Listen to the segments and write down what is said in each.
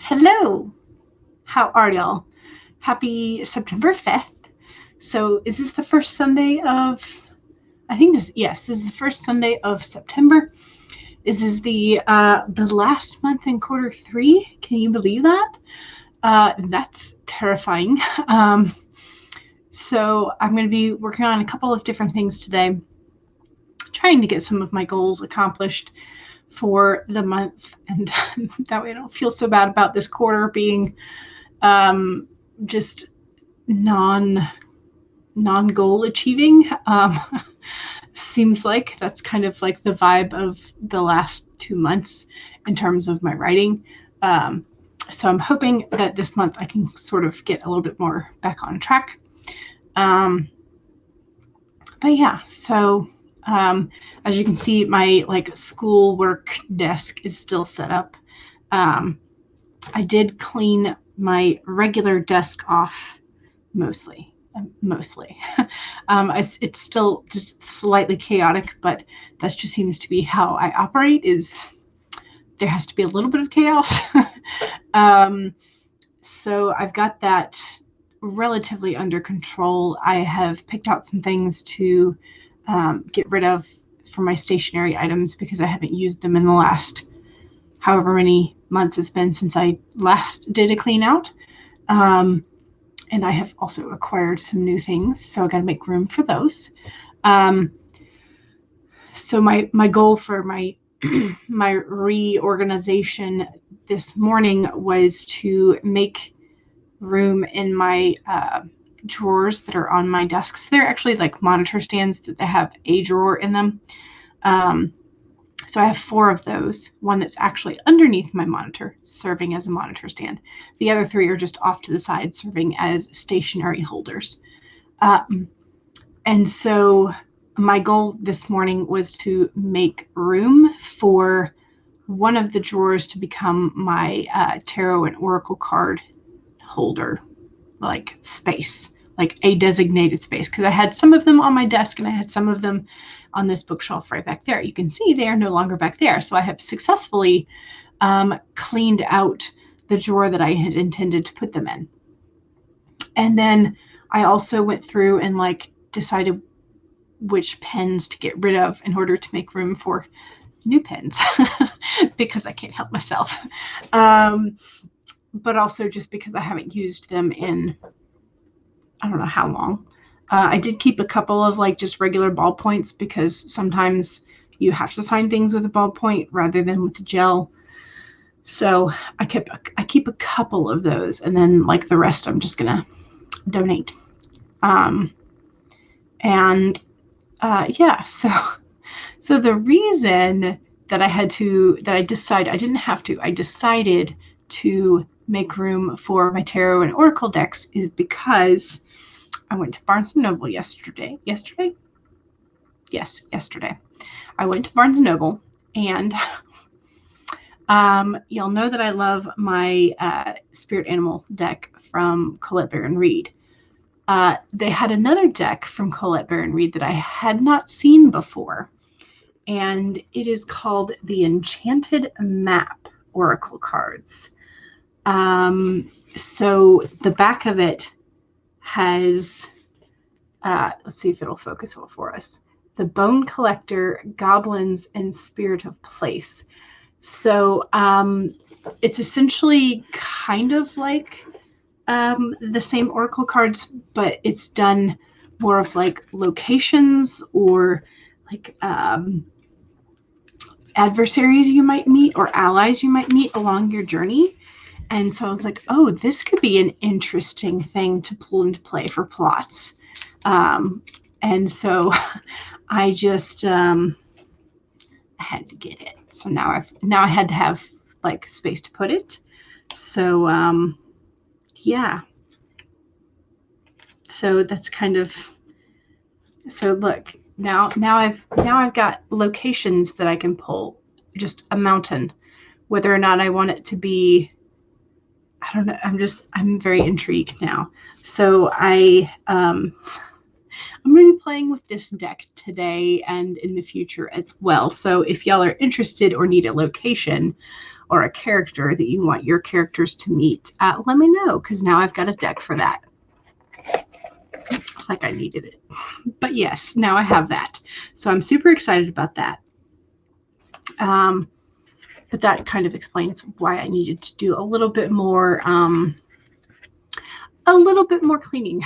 Hello, how are y'all? Happy September 5th. So is this the first Sunday of, this is the first Sunday of September. This is the last month in quarter three. Can you believe that? That's terrifying. So I'm going to be working on a couple of different things today, trying to get some of my goals accomplished for the month, and that way I don't feel so bad about this quarter being just non-goal achieving. Seems like that's kind of like the vibe of the last 2 months in terms of my writing. So I'm hoping that this month I can sort of get a little bit more back on track. But yeah, so as you can see, my school work desk is still set up. I did clean my regular desk off mostly. It's still just slightly chaotic, but that just seems to be how I operate. Is there has to be a little bit of chaos. So I've got that relatively under control. I have picked out some things to get rid of for my stationery items because I haven't used them in the last however many months it's been since I last did a clean out. And I have also acquired some new things, so I got to make room for those. So my goal for my my reorganization this morning was to make room in my drawers that are on my desk. So they're actually like monitor stands that they have a drawer in them. So I have 4 of those, one that's actually underneath my monitor, serving as a monitor stand. The other 3 are just off to the side, serving as stationery holders. And so my goal this morning was to make room for one of the drawers to become my tarot and oracle card holder, like space, like a designated space, because I had some of them on my desk and I had some of them on this bookshelf right back there. You can see they are no longer back there. So I have successfully cleaned out the drawer that I had intended to put them in. And then I also went through and decided which pens to get rid of in order to make room for new pens because I can't help myself. But also just because I haven't used them in I don't know how long. I did keep a couple of just regular ballpoints because sometimes you have to sign things with a ballpoint rather than with the gel. So I keep a couple of those, and then the rest I'm just gonna donate. Yeah. So the reason that I decided to make room for my tarot and oracle decks is because I went to Barnes & Noble yesterday. Yesterday. I went to Barnes & Noble, and y'all know that I love my spirit animal deck from Colette Baron Reid. They had another deck from Colette Baron Reid that I had not seen before, and it is called the Enchanted Map Oracle cards. So the back of it has, let's see if it'll focus for us, the Bone Collector, Goblins, and Spirit of Place. So it's essentially kind of like the same oracle cards, but it's done more of locations or adversaries you might meet or allies you might meet along your journey. And so I was like, oh, this could be an interesting thing to pull into play for plots. And so I just I had to get it. So now I had to have space to put it. So yeah. So that's kind of, so look, now I've got locations that I can pull, just a mountain, whether or not I want it to be, I don't know. I'm very intrigued now. So I'm going to be playing with this deck today and in the future as well. So if y'all are interested or need a location or a character that you want your characters to meet, let me know, because now I've got a deck for that. Like I needed it. But yes, now I have that. So I'm super excited about that. But that kind of explains why I needed to do a little bit more cleaning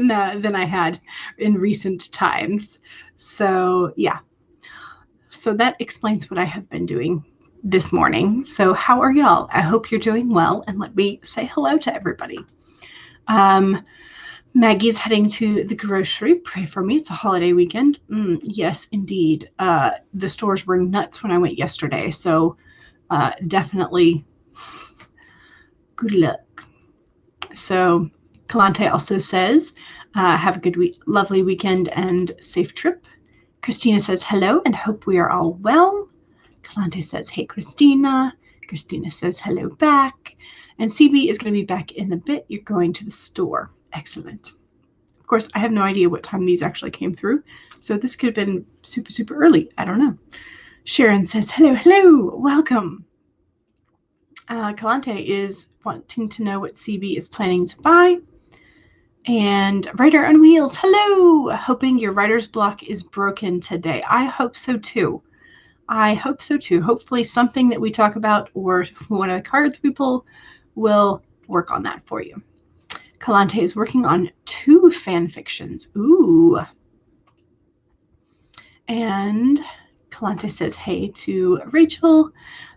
than I had in recent times. So yeah. So that explains what I have been doing this morning. So how are y'all? I hope you're doing well, and let me say hello to everybody. Maggie's heading to the grocery. Pray for me. It's a holiday weekend. Yes, indeed. The stores were nuts when I went yesterday, so definitely good luck. So Kalante also says, have a good week, lovely weekend and safe trip. Christina says hello and hope we are all well. Kalante says, hey, Christina. Christina says hello back. And CB is going to be back in a bit. You're going to the store. Excellent. Of course, I have no idea what time these actually came through, so this could have been super, super early. I don't know. Sharon says, hello, welcome. Kalante is wanting to know what CB is planning to buy. And Writer on Wheels, hello. Hoping your writer's block is broken today. I hope so too. Hopefully something that we talk about or one of the cards we pull will work on that for you. Kalante is working on 2 fan fictions. Ooh. And Kalante says hey to Rachel.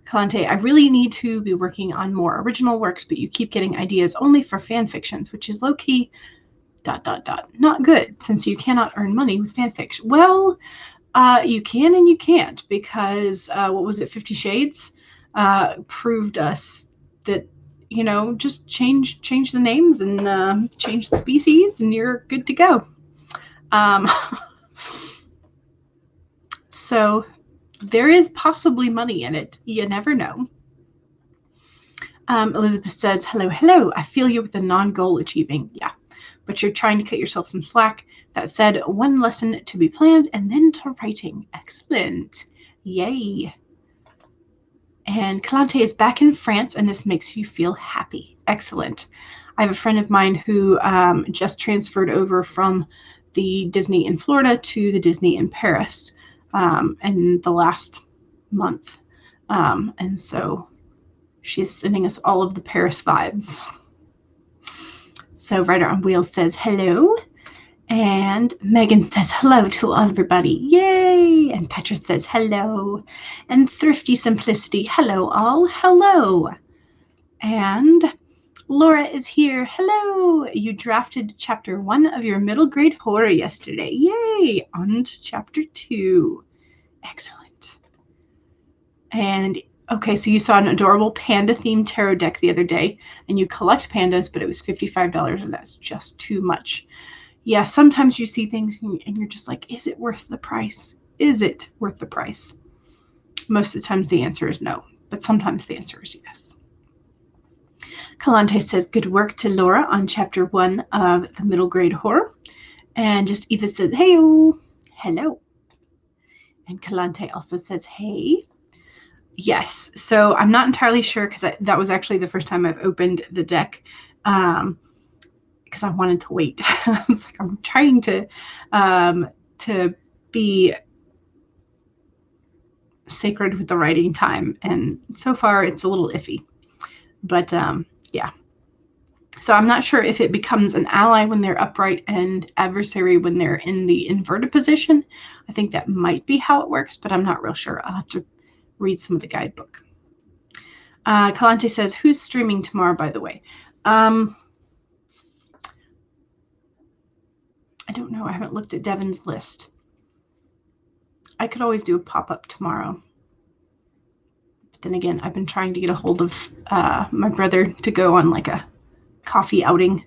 Kalante, I really need to be working on more original works, but you keep getting ideas only for fan fictions, which is low-key ... Not good, since you cannot earn money with fan fiction. Well, you can and you can't, because what was it, 50 Shades proved us that, you know, just change the names and change the species and you're good to go. So there is possibly money in it. You never know. Elizabeth says, hello. I feel you with the non-goal achieving. Yeah, but you're trying to cut yourself some slack. That said, 1 lesson to be planned and then to writing. Excellent. Yay. And Kalante is back in France, and this makes you feel happy. Excellent. I have a friend of mine who just transferred over from the Disney in Florida to the Disney in Paris in the last month. And so she's sending us all of the Paris vibes. So Writer on Wheels says hello. And Megan says hello to everybody. Yay! And Petra says hello. And Thrifty Simplicity, hello all. Hello. And Laura is here. Hello. You drafted chapter 1 of your middle grade horror yesterday. Yay! On to chapter 2. Excellent. And okay, so you saw an adorable panda-themed tarot deck the other day, and you collect pandas, but it was $55, and that's just too much. Yeah, sometimes you see things and you're just like, is it worth the price? Is it worth the price? Most of the times the answer is no, but sometimes the answer is yes. Kalante says, good work to Laura on chapter 1 of the middle grade horror. And just Eva says, hey-o, hello. And Kalante also says, hey. Yes, so I'm not entirely sure, because that was actually the first time I've opened the deck. Because I wanted to wait. I was like, I'm trying to be sacred with the writing time, and so far it's a little iffy. But yeah. So I'm not sure if it becomes an ally when they're upright and adversary when they're in the inverted position. I think that might be how it works, but I'm not real sure. I'll have to read some of the guidebook. Kalante says, who's streaming tomorrow, by the way? I don't know. I haven't looked at Devin's list. I could always do a pop-up tomorrow. But then again, I've been trying to get a hold of my brother to go on like a coffee outing,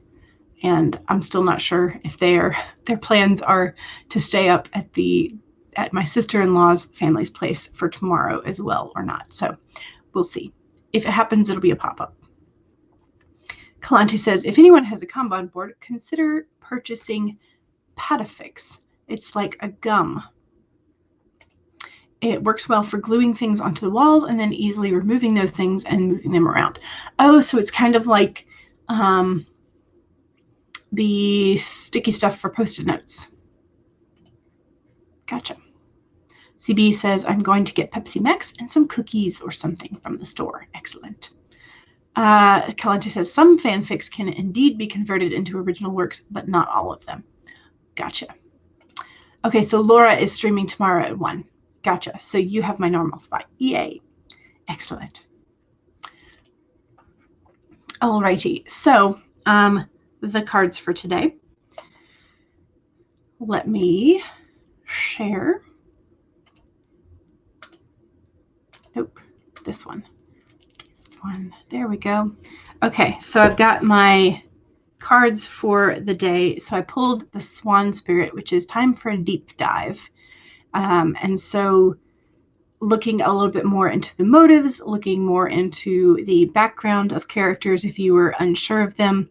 and I'm still not sure if their plans are to stay up at my sister-in-law's family's place for tomorrow as well or not. So we'll see. If it happens, it'll be a pop-up. Kalante says, if anyone has a Kanban board, consider purchasing Patafix. It's like a gum. It works well for gluing things onto the walls and then easily removing those things and moving them around. Oh, so it's kind of like the sticky stuff for Post-it notes. Gotcha. CB says, I'm going to get Pepsi Max and some cookies or something from the store. Excellent. Calente says, some fanfics can indeed be converted into original works, but not all of them. Gotcha. Okay, so Laura is streaming tomorrow at 1. Gotcha. So you have my normal spot. Yay. Excellent. Alrighty. So the cards for today. Let me share. Nope. This one. There we go. Okay, so I've got my cards for the day. So I pulled the Swan Spirit, which is time for a deep dive. And so looking a little bit more into the motives, looking more into the background of characters if you were unsure of them,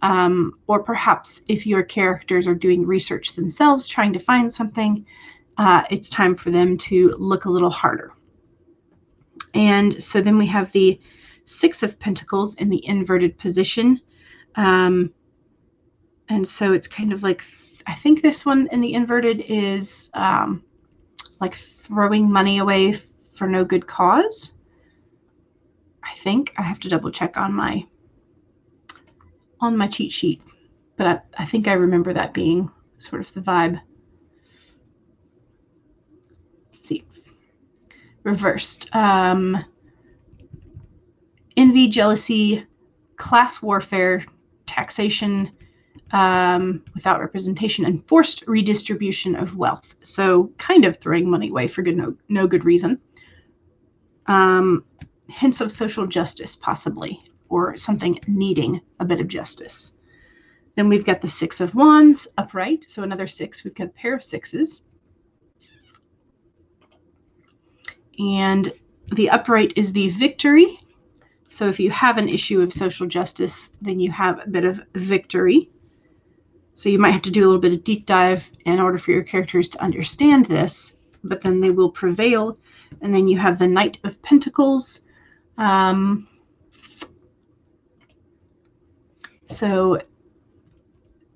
or perhaps if your characters are doing research themselves, trying to find something, it's time for them to look a little harder. And so then we have the Six of Pentacles in the inverted position. And so it's kind of like, I think this one in the inverted is like throwing money away for no good cause. I think I have to double check on my cheat sheet, but I think I remember that being sort of the vibe. Let's see. Reversed. Envy, jealousy, class warfare, taxation without representation, and forced redistribution of wealth. So kind of throwing money away for no good reason. Hints of social justice, possibly, or something needing a bit of justice. Then we've got the Six of Wands upright. So another 6. We've got a pair of 6s. And the upright is the victory. So if you have an issue of social justice, then you have a bit of victory. So you might have to do a little bit of deep dive in order for your characters to understand this, but then they will prevail. And then you have the Knight of Pentacles. So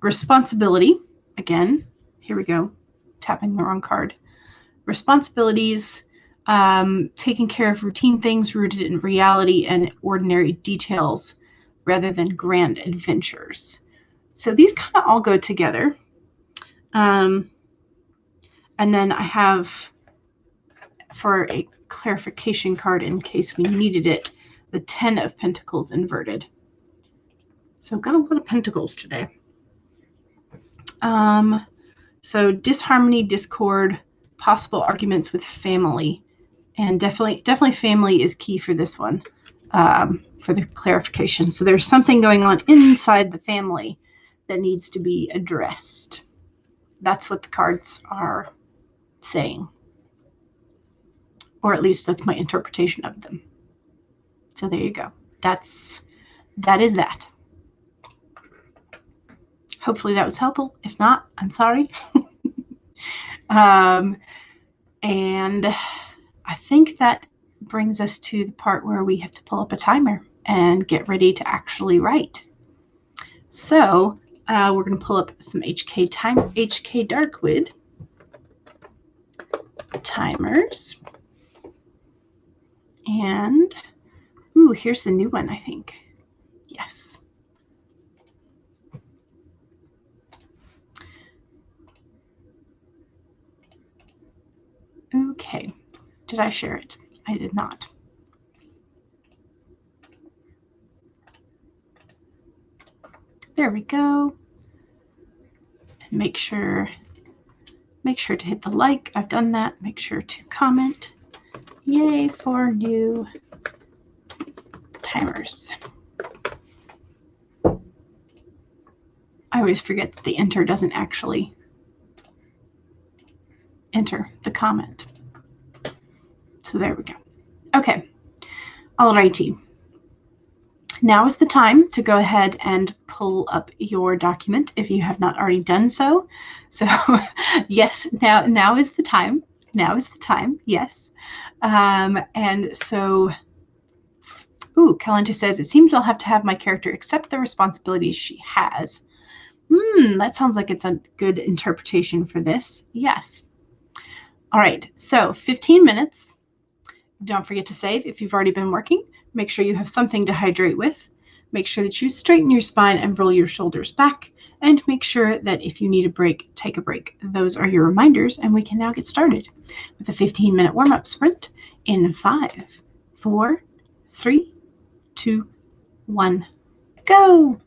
responsibility, again, here we go, tapping the wrong card. Responsibilities, taking care of routine things rooted in reality and ordinary details rather than grand adventures. So these kind of all go together. And then I have, for a clarification card in case we needed it, the 10 of Pentacles inverted. So I've got a lot of pentacles today. So disharmony, discord, possible arguments with family. And definitely family is key for this one, for the clarification. So there's something going on inside the family that needs to be addressed. That's what the cards are saying. Or at least that's my interpretation of them. So there you go. That is that. Hopefully that was helpful. If not, I'm sorry. And I think that brings us to the part where we have to pull up a timer and get ready to actually write. So we're going to pull up some HK Darkwood timers. And, ooh, here's the new one, I think. Yes. Okay. Did I share it? I did not. There we go. And make sure to hit the like. I've done that. Make sure to comment. Yay for new timers. I always forget that the enter doesn't actually enter the comment. So there we go. Okay. Alrighty. Now is the time to go ahead and pull up your document if you have not already done so. So yes, now is the time. Now is the time, yes. And so, Kalenta says, it seems I'll have to have my character accept the responsibilities she has. That sounds like it's a good interpretation for this. Yes. All right, so 15 minutes. Don't forget to save if you've already been working. Make sure you have something to hydrate with. Make sure that you straighten your spine and roll your shoulders back. And make sure that if you need a break, take a break. Those are your reminders, and we can now get started with a 15-minute warm-up sprint in 5, 4, 3, 2, 1, go!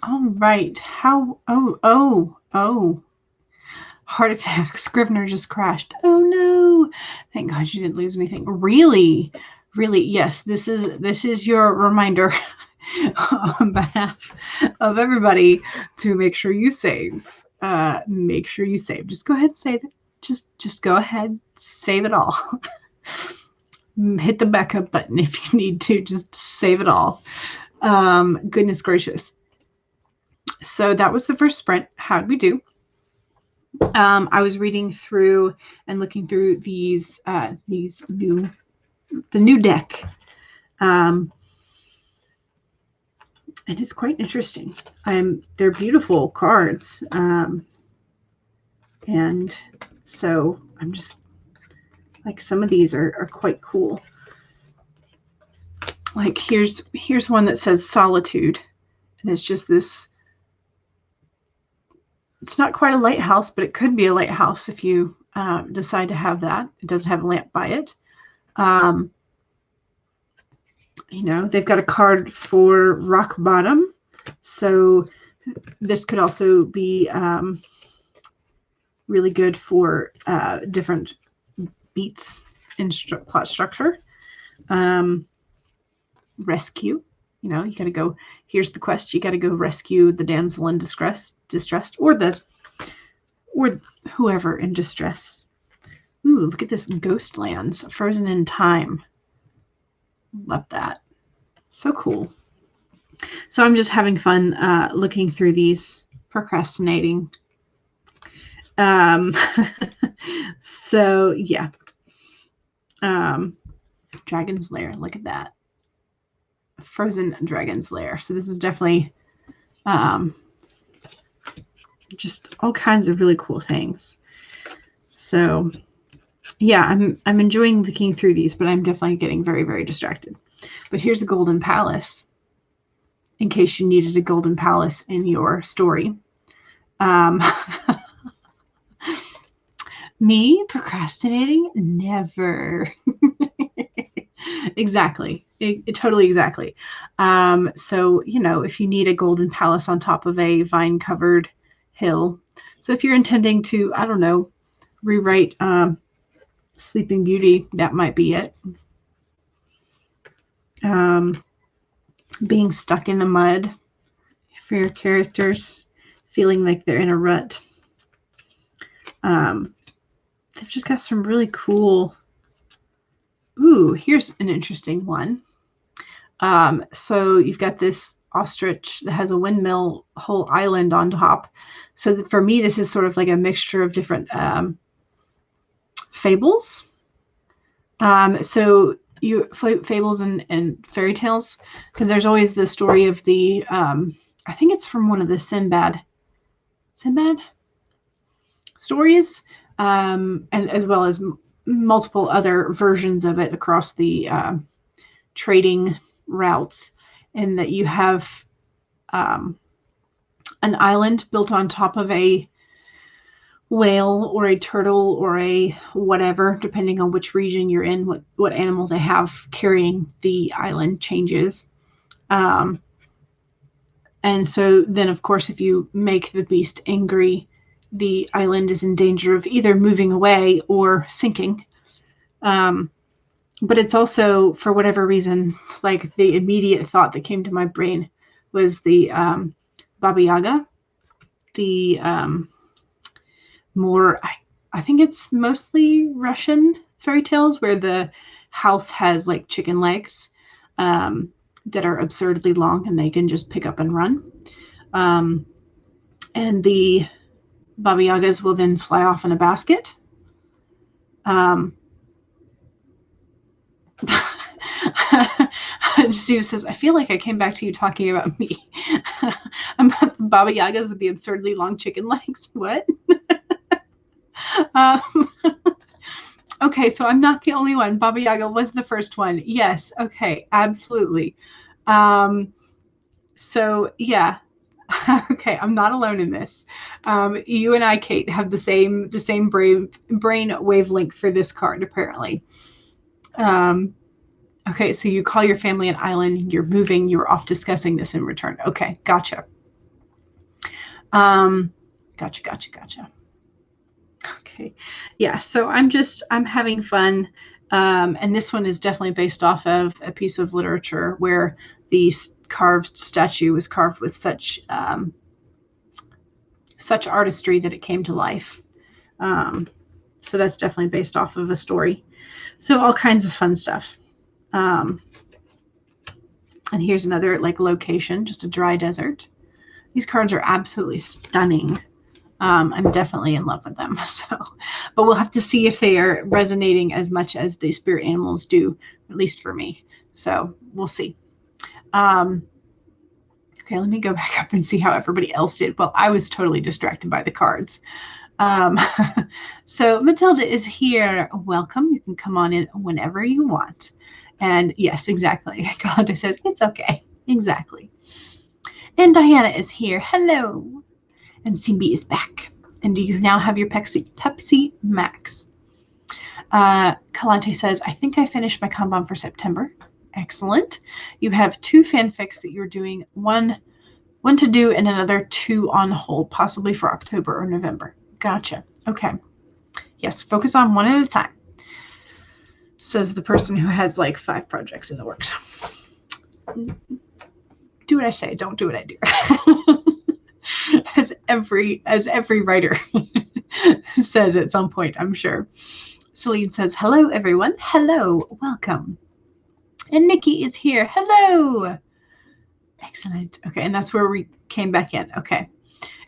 All right. Oh. Heart attack. Scrivener just crashed. Oh no. Thank God you didn't lose anything. Really? Really? Yes. This is your reminder on behalf of everybody to make sure you save. Make sure you save. Just go ahead and save it. Just go ahead, save it all. Hit the backup button if you need to. Just save it all. Goodness gracious. So that was the first sprint. How'd we do? I was reading through and looking through the new deck. And it's quite interesting. They're beautiful cards. And so I'm just like, some of these are quite cool. Like here's one that says Solitude. And it's just this, it's not quite a lighthouse, but it could be a lighthouse if you decide to have that. It doesn't have a lamp by it. They've got a card for rock bottom. So this could also be really good for different beats in plot structure. Rescue. You got to go, here's the quest. You got to go rescue the damsel in distress, or whoever in distress. Ooh, look at this, Ghostlands, frozen in time. Love that. So cool. So I'm just having fun looking through these, procrastinating. So yeah. Dragon's Lair. Look at that. Frozen Dragon's Lair. So this is definitely just all kinds of really cool things. So yeah, I'm enjoying looking through these, but I'm definitely getting very, very distracted. But here's a Golden Palace, in case you needed a Golden Palace in your story. Me procrastinating? Never. Exactly. Totally exactly. So, if you need a Golden Palace on top of a vine-covered hill. So if you're intending to, I don't know, rewrite Sleeping Beauty, that might be it. Being stuck in the mud for your characters, feeling like they're in a rut. They've just got some really cool. Ooh, here's an interesting one. So you've got this ostrich that has a windmill whole island on top. So for me, this is sort of like a mixture of different fables. So fables and fairy tales, because there's always the story of the I think it's from one of the Sinbad stories, and as well as multiple other versions of it across the trading routes, and that you have an island built on top of a whale or a turtle or a whatever, depending on which region you're in, what animal they have carrying the island changes. And so then, of course, if you make the beast angry, the island is in danger of either moving away or sinking. But it's also, for whatever reason, like the immediate thought that came to my brain was the Baba Yaga, the more, I think it's mostly Russian fairy tales where the house has like chicken legs that are absurdly long and they can just pick up and run. And the Baba Yagas will then fly off in a basket. Steve says, I feel like I came back to you talking about me. About the Baba Yagas with the absurdly long chicken legs. What? Okay, so I'm not the only one. Baba Yaga was the first one. Yes. Okay. Absolutely. So yeah. Okay, I'm not alone in this. You and I, Kate, have the same brain wavelength for this card, apparently. Okay, so you call your family an island, you're moving, you're off discussing this in return. Okay, gotcha. Gotcha. Okay. Yeah. So I'm having fun. And this one is definitely based off of a piece of literature where the carved statue was carved with such artistry that it came to life. So that's definitely based off of a story. So all kinds of fun stuff. And here's another like location, just a dry desert. These cards are absolutely stunning. I'm definitely in love with them. So, but we'll have to see if they are resonating as much as the spirit animals do, at least for me. So we'll see. Okay, let me go back up and see how everybody else did. Well, I was totally distracted by the cards. So Matilda is here. Welcome. You can come on in whenever you want. And yes, exactly. Galante says, it's okay. Exactly. And Diana is here. Hello. And Simbi is back. And do you now have your Pepsi Max? Kalante says, I think I finished my Kanban for September. Excellent. You have 2 fanfics that you're doing, one to do and another 2 on hold, possibly for October or November. Gotcha. Okay. Yes, focus on one at a time, says the person who has like 5 projects in the works. Do what I say, don't do what I do. as every writer says at some point, I'm sure. Celine says, hello, everyone. Hello. Welcome. And Nikki is here. Hello. Excellent. Okay, and that's where we came back in. Okay.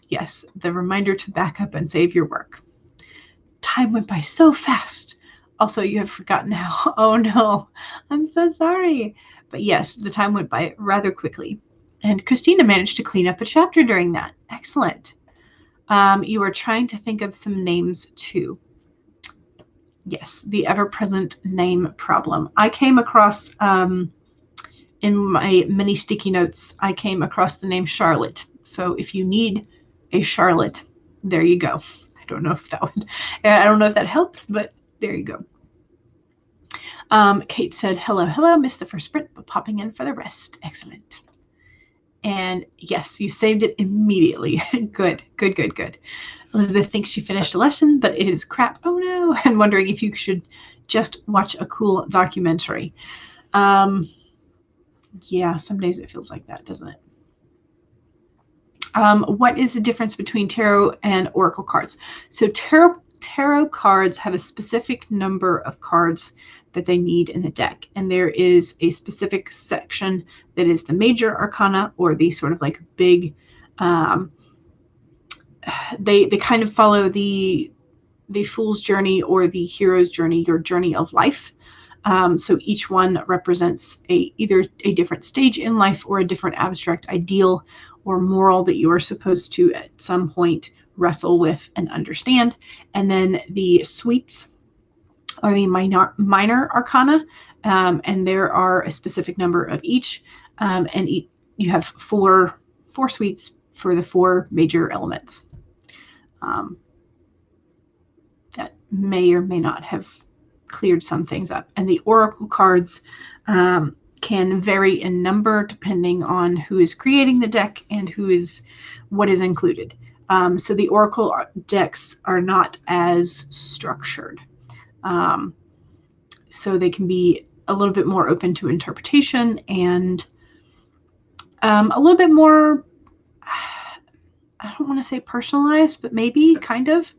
Yes, the reminder to back up and save your work. Time went by so fast. Also, you have forgotten how. Oh, no. I'm so sorry. But yes, the time went by rather quickly. And Christina managed to clean up a chapter during that. Excellent. You were trying to think of some names too. Yes, the ever-present name problem. I came across, in my mini sticky notes, I came across the name Charlotte. So if you need a Charlotte, there you go. I don't know if that helps, but there you go. Kate said, hello, missed the first sprint, but popping in for the rest. Excellent. And yes, you saved it immediately. Good. Elizabeth thinks she finished a lesson, but it is crap. Oh no. And wondering if you should just watch a cool documentary. Yeah, some days it feels like that, doesn't it? What is the difference between tarot and oracle cards? So tarot cards have a specific number of cards that they need in the deck, and there is a specific section that is the major arcana, or the sort of like big, they kind of follow the fool's journey or the hero's journey, your journey of life. So each one represents either a different stage in life or a different abstract ideal or moral that you are supposed to at some point wrestle with and understand. And then the suites are the minor arcana, and there are a specific number of each, and you have four suites for the 4 major elements. That may or may not have cleared some things up. And the oracle cards can vary in number depending on who is creating the deck and what is included. So the oracle decks are not as structured. So they can be a little bit more open to interpretation and a little bit more, I don't want to say personalized, but maybe kind of,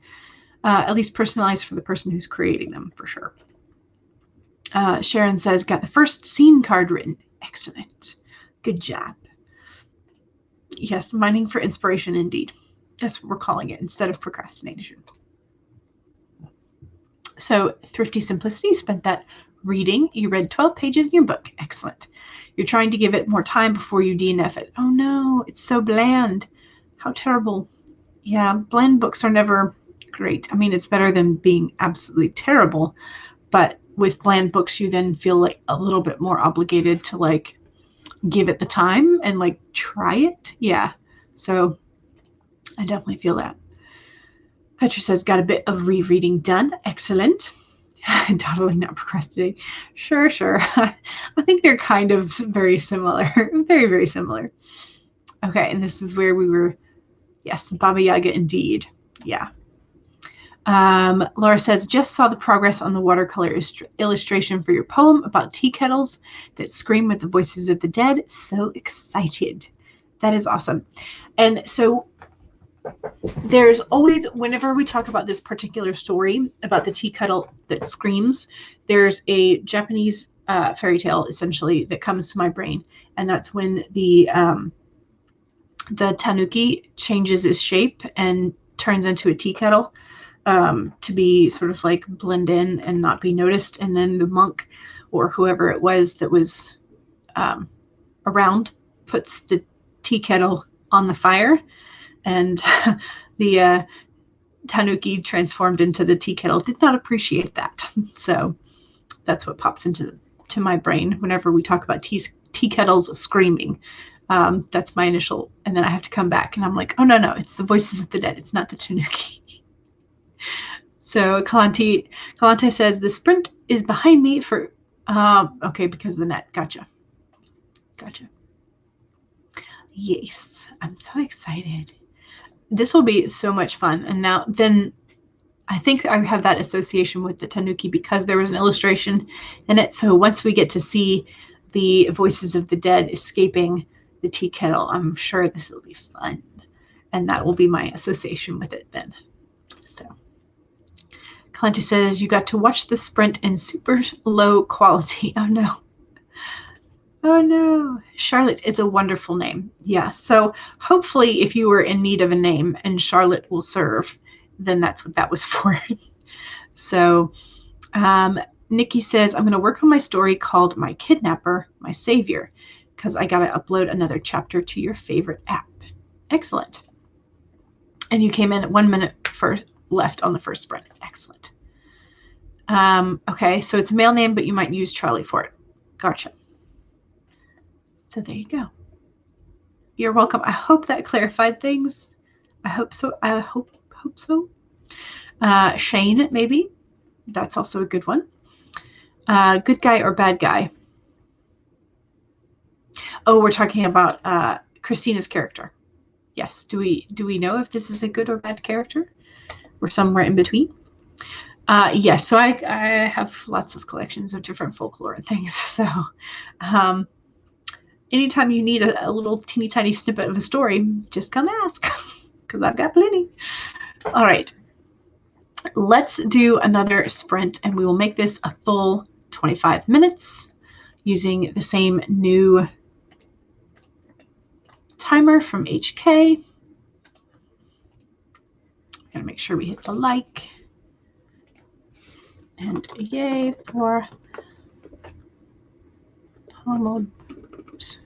at least personalized for the person who's creating them, for sure. Sharon says, got the first scene card written. Excellent. Good job. Yes, mining for inspiration indeed. That's what we're calling it, instead of procrastination. So Thrifty Simplicity spent that reading. You read 12 pages in your book. Excellent. You're trying to give it more time before you DNF it. Oh no, it's so bland. How terrible. Yeah, bland books are never great. I mean, it's better than being absolutely terrible, but with bland books, you then feel like a little bit more obligated to like give it the time and like try it. Yeah. So I definitely feel that. Petra says, got a bit of rereading done. Excellent. Totally not procrastinating. Sure. I think they're kind of very similar. Very, very similar. Okay, and this is where we were Yes, Baba Yaga indeed. Yeah. Laura says, just saw the progress on the watercolor illustration for your poem about tea kettles that scream with the voices of the dead. So excited. That is awesome. And so there's always, whenever we talk about this particular story about the tea kettle that screams, there's a Japanese fairy tale essentially that comes to my brain. And that's when the tanuki changes its shape and turns into a tea kettle. To be sort of like blend in and not be noticed. And then the monk or whoever it was that was around puts the tea kettle on the fire, and the tanuki transformed into the tea kettle did not appreciate that. So that's what pops into my brain whenever we talk about tea kettles screaming. That's my initial, and then I have to come back and I'm like, oh no, it's the voices of the dead. It's not the tanuki. So Kalante says, the sprint is behind me for, okay, because of the net. Gotcha. Yes, I'm so excited. This will be so much fun. And now, then I think I have that association with the tanuki because there was an illustration in it. So once we get to see the voices of the dead escaping the tea kettle, I'm sure this will be fun. And that will be my association with it then. So Kalante says, you got to watch the sprint in super low quality. Oh no. Oh no. Charlotte is a wonderful name. Yeah. So hopefully if you were in need of a name and Charlotte will serve, then that's what that was for. So Nikki says, I'm going to work on my story called My Kidnapper, My Savior, because I got to upload another chapter to your favorite app. Excellent. And you came in at 1 minute left on the first sprint. Excellent. Okay, so it's a male name, but you might use Charlie for it. Gotcha. So there you go. You're welcome. I hope that clarified things. I hope so. I hope so. Shane, maybe. That's also a good one. Good guy or bad guy? Oh, we're talking about Christina's character. Yes. Do we know if this is a good or bad character? Or somewhere in between? Yes. So I have lots of collections of different folklore and things. So anytime you need a little teeny tiny snippet of a story, just come ask, because I've got plenty. All right. Let's do another sprint, and we will make this a full 25 minutes using the same new timer from HK. Gotta make sure we hit the like. And yay for Pomod. Oops.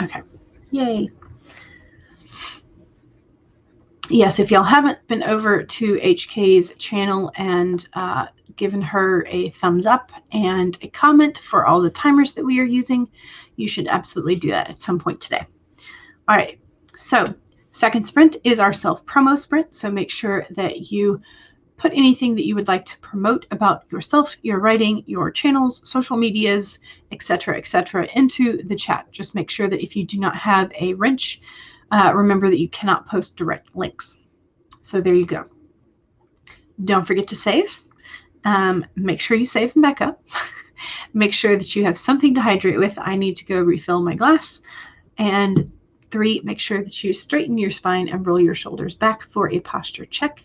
Okay. Yay. Yes, if y'all haven't been over to HK's channel and given her a thumbs up and a comment for all the timers that we are using, you should absolutely do that at some point today. All right, so second sprint is our self-promo sprint. So make sure that you put anything that you would like to promote about yourself, your writing, your channels, social medias, etc., into the chat. Just make sure that if you do not have a wrench, remember that you cannot post direct links. So there you go. Don't forget to save. Make sure you save and back up. Make sure that you have something to hydrate with. I need to go refill my glass. And 3, make sure that you straighten your spine and roll your shoulders back for a posture check.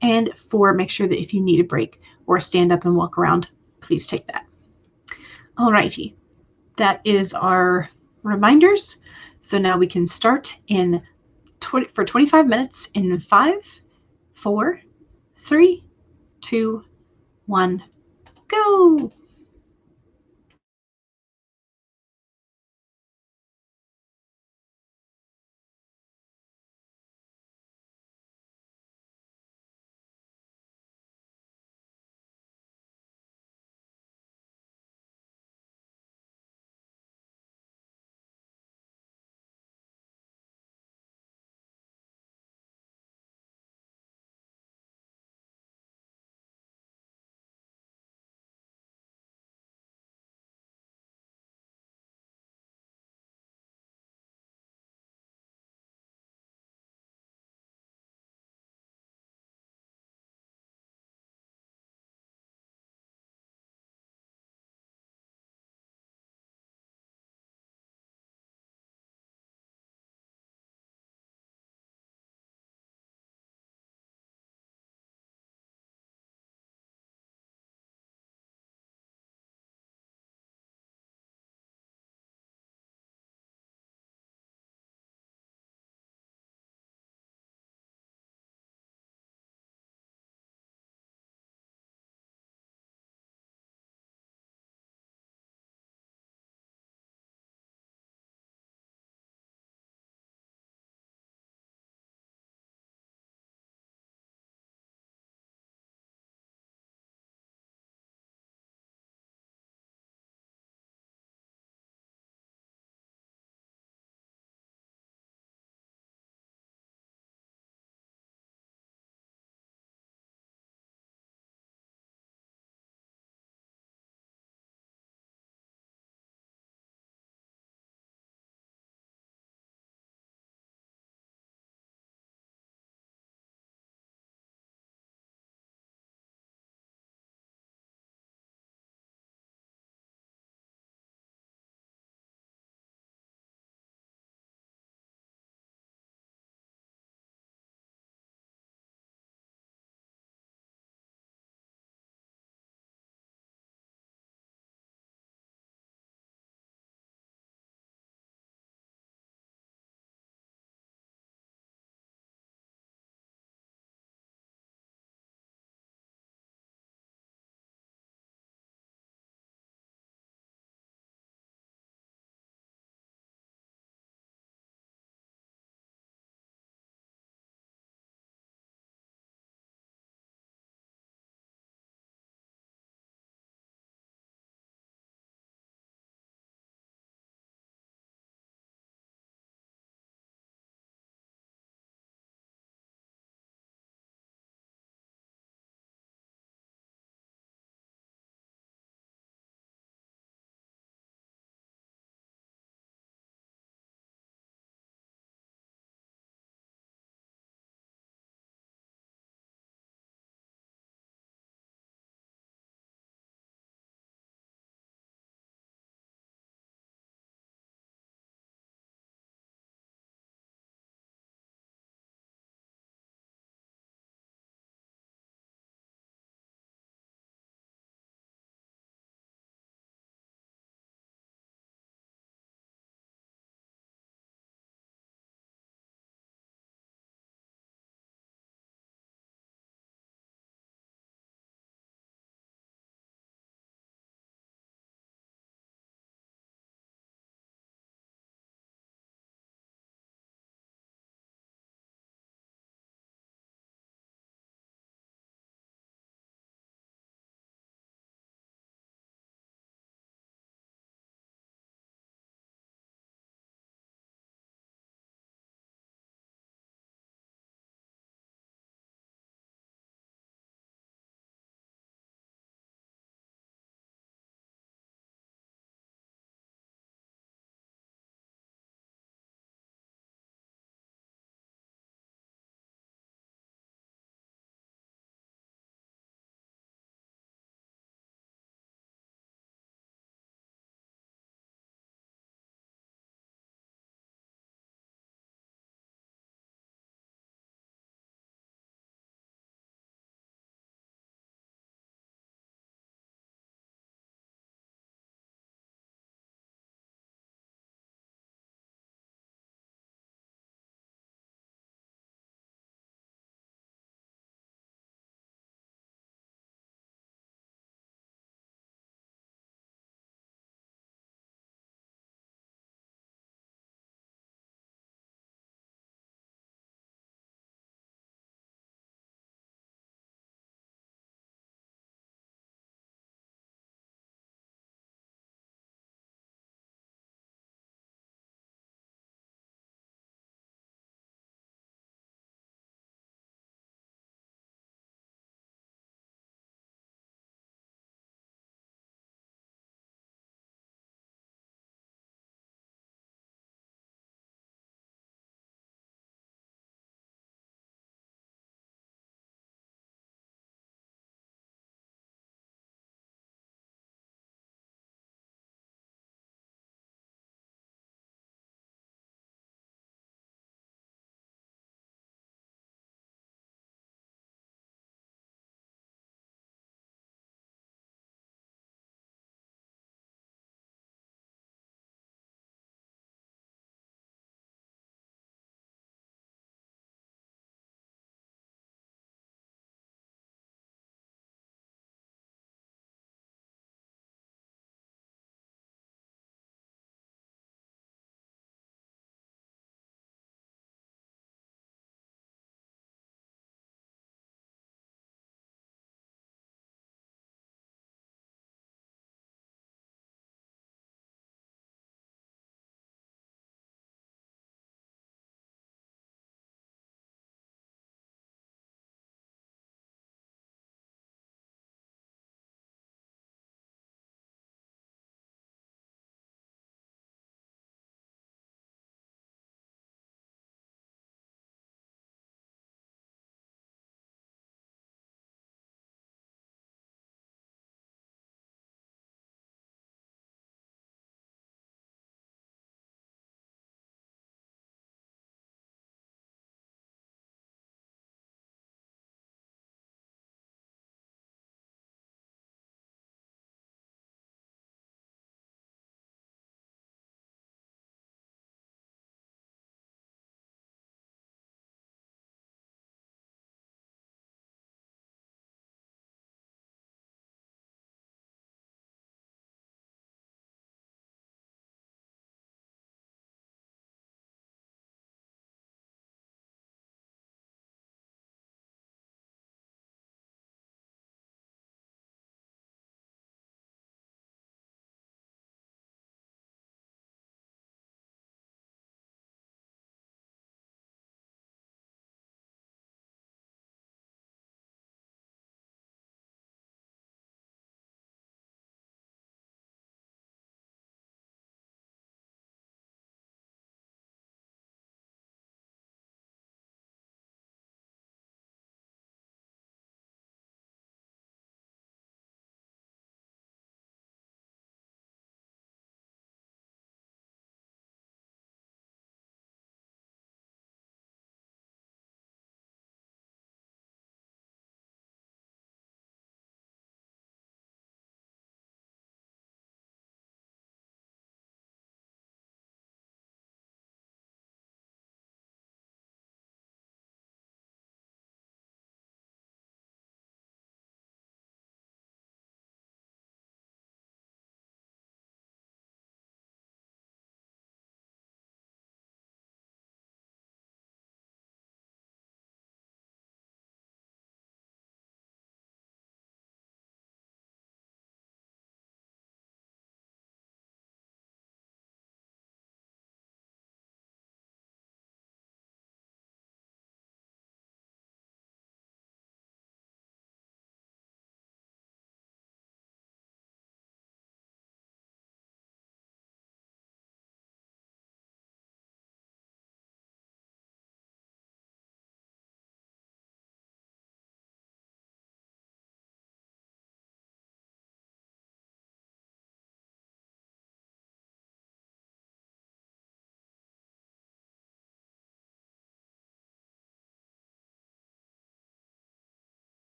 And 4, make sure that if you need a break or stand up and walk around, please take that. All righty. That is our reminders. So now we can start for 25 minutes in 5, 4, 3, 2, 1, go.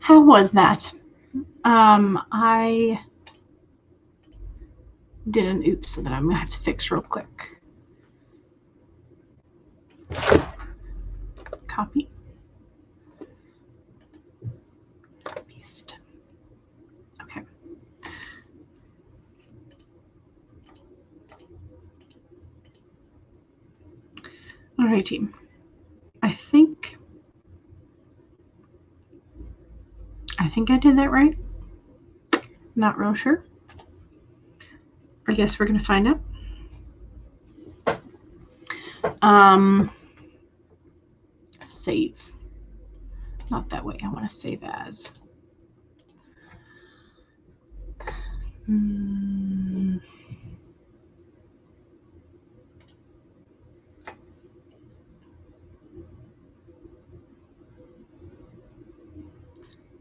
How was that? I did an oops that I'm going to have to fix real quick. Copy. Paste. Okay. Alrighty. I think I did that right. Not real sure. I guess we're going to find out. Save. Not that way. I want to save as.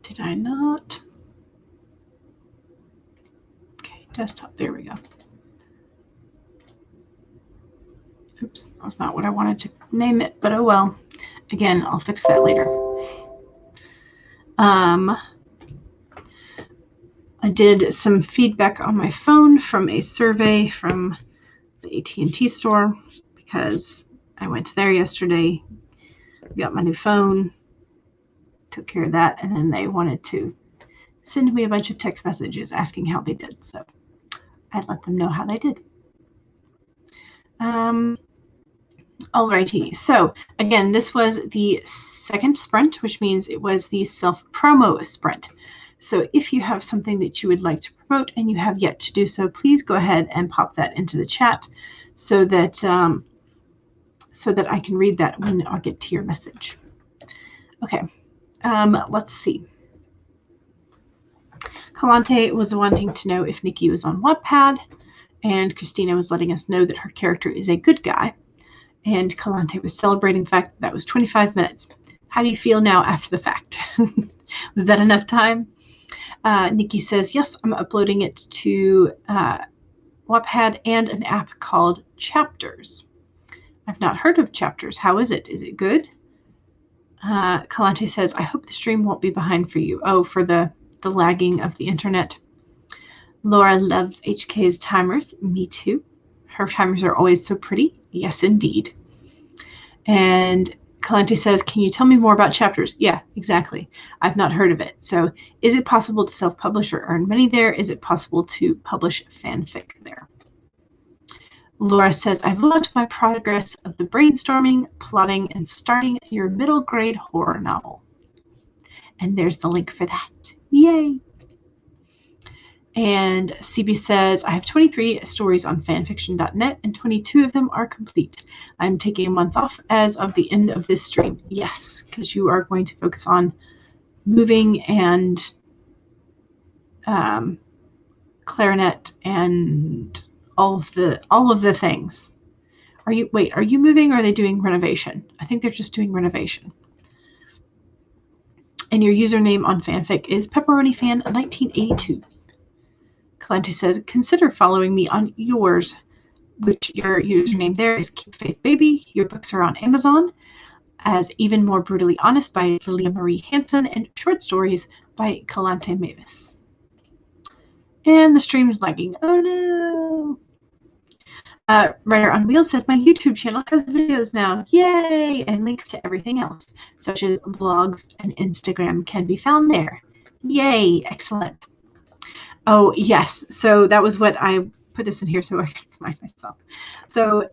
Did I not? Okay, desktop. There we go. Oops, that was not what I wanted to name it, but oh well. Again, I'll fix that later. I did some feedback on my phone from a survey from the AT&T store because I went there yesterday, got my new phone, took care of that, and then they wanted to send me a bunch of text messages asking how they did. So I let them know how they did. Alrighty, so again, this was the second sprint, which means it was the self-promo sprint. So if you have something that you would like to promote and you have yet to do so, please go ahead and pop that into the chat so that I can read that when I get to your message. Okay, let's see. Kalante was wanting to know if Nikki was on Wattpad, and Christina was letting us know that her character is a good guy. And Kalante was celebrating the fact that was 25 minutes. How do you feel now after the fact? Was that enough time? Nikki says, yes, I'm uploading it to Wattpad and an app called Chapters. I've not heard of Chapters. How is it? Is it good? Kalante says, I hope the stream won't be behind for you. Oh, for the lagging of the internet. Laura loves HK's timers. Me too. Her timers are always so pretty. Yes, indeed. And Kalante says, can you tell me more about Chapters? Yeah, exactly. I've not heard of it. So is it possible to self-publish or earn money there? Is it possible to publish fanfic there? Laura says, I've logged my progress of the brainstorming, plotting, and starting your middle grade horror novel. And there's the link for that. Yay! And CB says, I have 23 stories on fanfiction.net and 22 of them are complete. I'm taking a month off as of the end of this stream. Yes, because you are going to focus on moving and clarinet and all of the things. Are you moving or are they doing renovation? I think they're just doing renovation. And your username on fanfic is pepperonyfan1982. Kalante says, consider following me on yours, which your username there is Keep Faith Baby. Your books are on Amazon as Even More Brutally Honest by Lilia Marie Hansen and Short Stories by Kalante Mavis. And the stream is lagging. Oh no! Writer on Wheels says, my YouTube channel has videos now. Yay! And links to everything else, such as blogs and Instagram, can be found there. Yay! Excellent. Oh, yes. So that was what I put this in here so I can find myself. So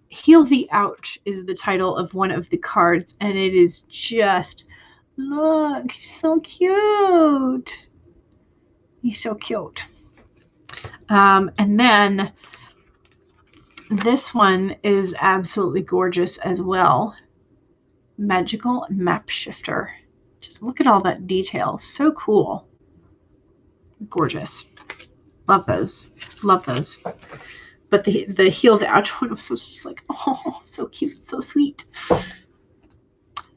Heal the Ouch is the title of one of the cards, and it is just, look, he's so cute. He's so cute. And then this one is absolutely gorgeous as well. Magical Map Shifter. Just look at all that detail. So cool. Gorgeous. Love those. Love those. But the Heal the Ouch one was just like, oh, so cute, so sweet.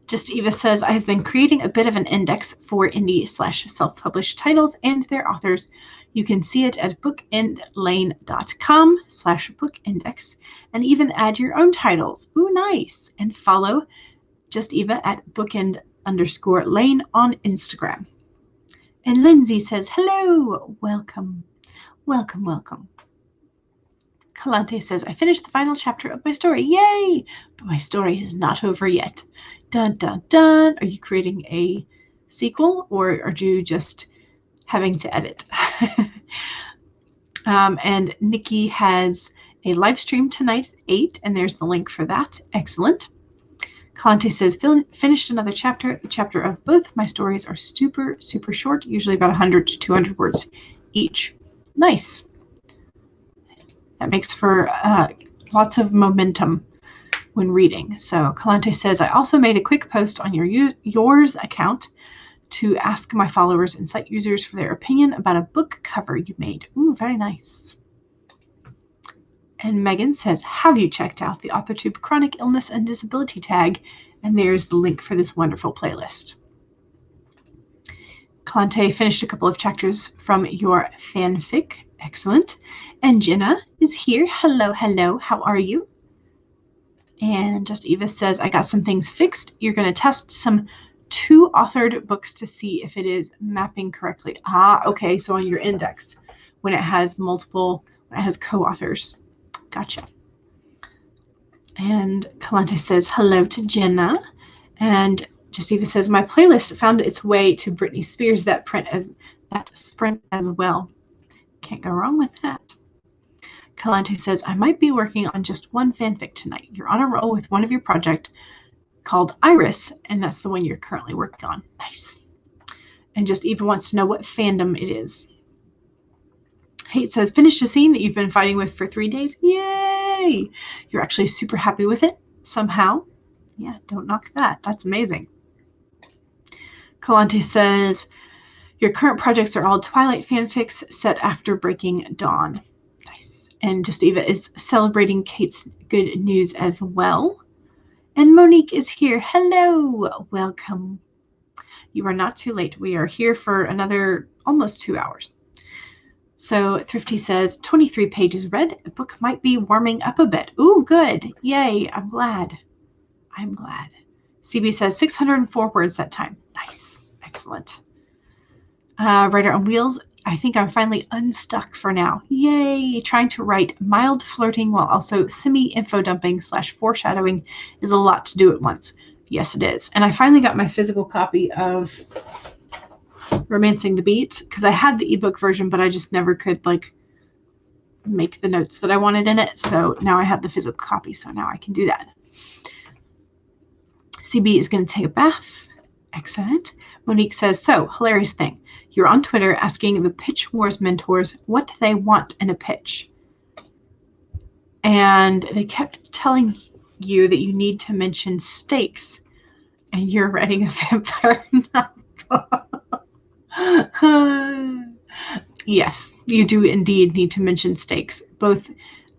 Just Eva says, I have been creating a bit of an index for indie/self-published titles and their authors. You can see it at bookendlane.com/bookindex and even add your own titles. Ooh, nice. And follow Just Eva at bookend_lane on Instagram. And Lindsay says, hello, welcome, welcome, welcome. Kalante says, I finished the final chapter of my story. Yay! But my story is not over yet. Dun, dun, dun. Are you creating a sequel, or are you just having to edit? And Nikki has a live stream tonight at 8, and there's the link for that. Excellent. Kalante says, finished another chapter. The chapter of both my stories are super, super short, usually about 100 to 200 words each. Nice. That makes for lots of momentum when reading. So Kalante says, I also made a quick post on yours account to ask my followers and site users for their opinion about a book cover you made. Ooh, very nice. And Megan says, have you checked out the AuthorTube Chronic Illness and Disability tag? And there's the link for this wonderful playlist. Kalante finished a couple of chapters from your fanfic. Excellent. And Jenna is here. Hello, hello. How are you? And Just Eva says, I got some things fixed. You're going to test some 2-authored books to see if it is mapping correctly. Okay. So on your index, when it has co-authors. Gotcha. And Kalante says, hello to Jenna. And Just Eva says, my playlist found its way to Britney Spears, that sprint as well. Can't go wrong with that. Kalante says, I might be working on just one fanfic tonight. You're on a roll with one of your project called Iris, and that's the one you're currently working on. Nice. And Just Eva wants to know what fandom it is. Hate says, finished a scene that you've been fighting with for 3 days. Yay! You're actually super happy with it somehow. Yeah, don't knock that. That's amazing. Kalante says, your current projects are all Twilight fanfics set after Breaking Dawn. Nice. And Just Eva is celebrating Kate's good news as well. And Monique is here. Hello. Welcome. You are not too late. We are here for another almost 2 hours. So Thrifty says, 23 pages read. The book might be warming up a bit. Ooh, good. Yay. I'm glad. CB says 604 words that time. Nice. Excellent. Writer on Wheels, I think I'm finally unstuck for now. Yay! Trying to write mild flirting while also semi-info dumping / foreshadowing is a lot to do at once. Yes, it is. And I finally got my physical copy of Romancing the Beat, because I had the ebook version, but I just never could make the notes that I wanted in it. So now I have the physical copy, so now I can do that. CB is going to take a bath. Excellent. Monique says, so, hilarious thing. You're on Twitter asking the Pitch Wars mentors what they want in a pitch. And they kept telling you that you need to mention stakes. And you're writing a vampire novel. Yes, you do indeed need to mention stakes. Both,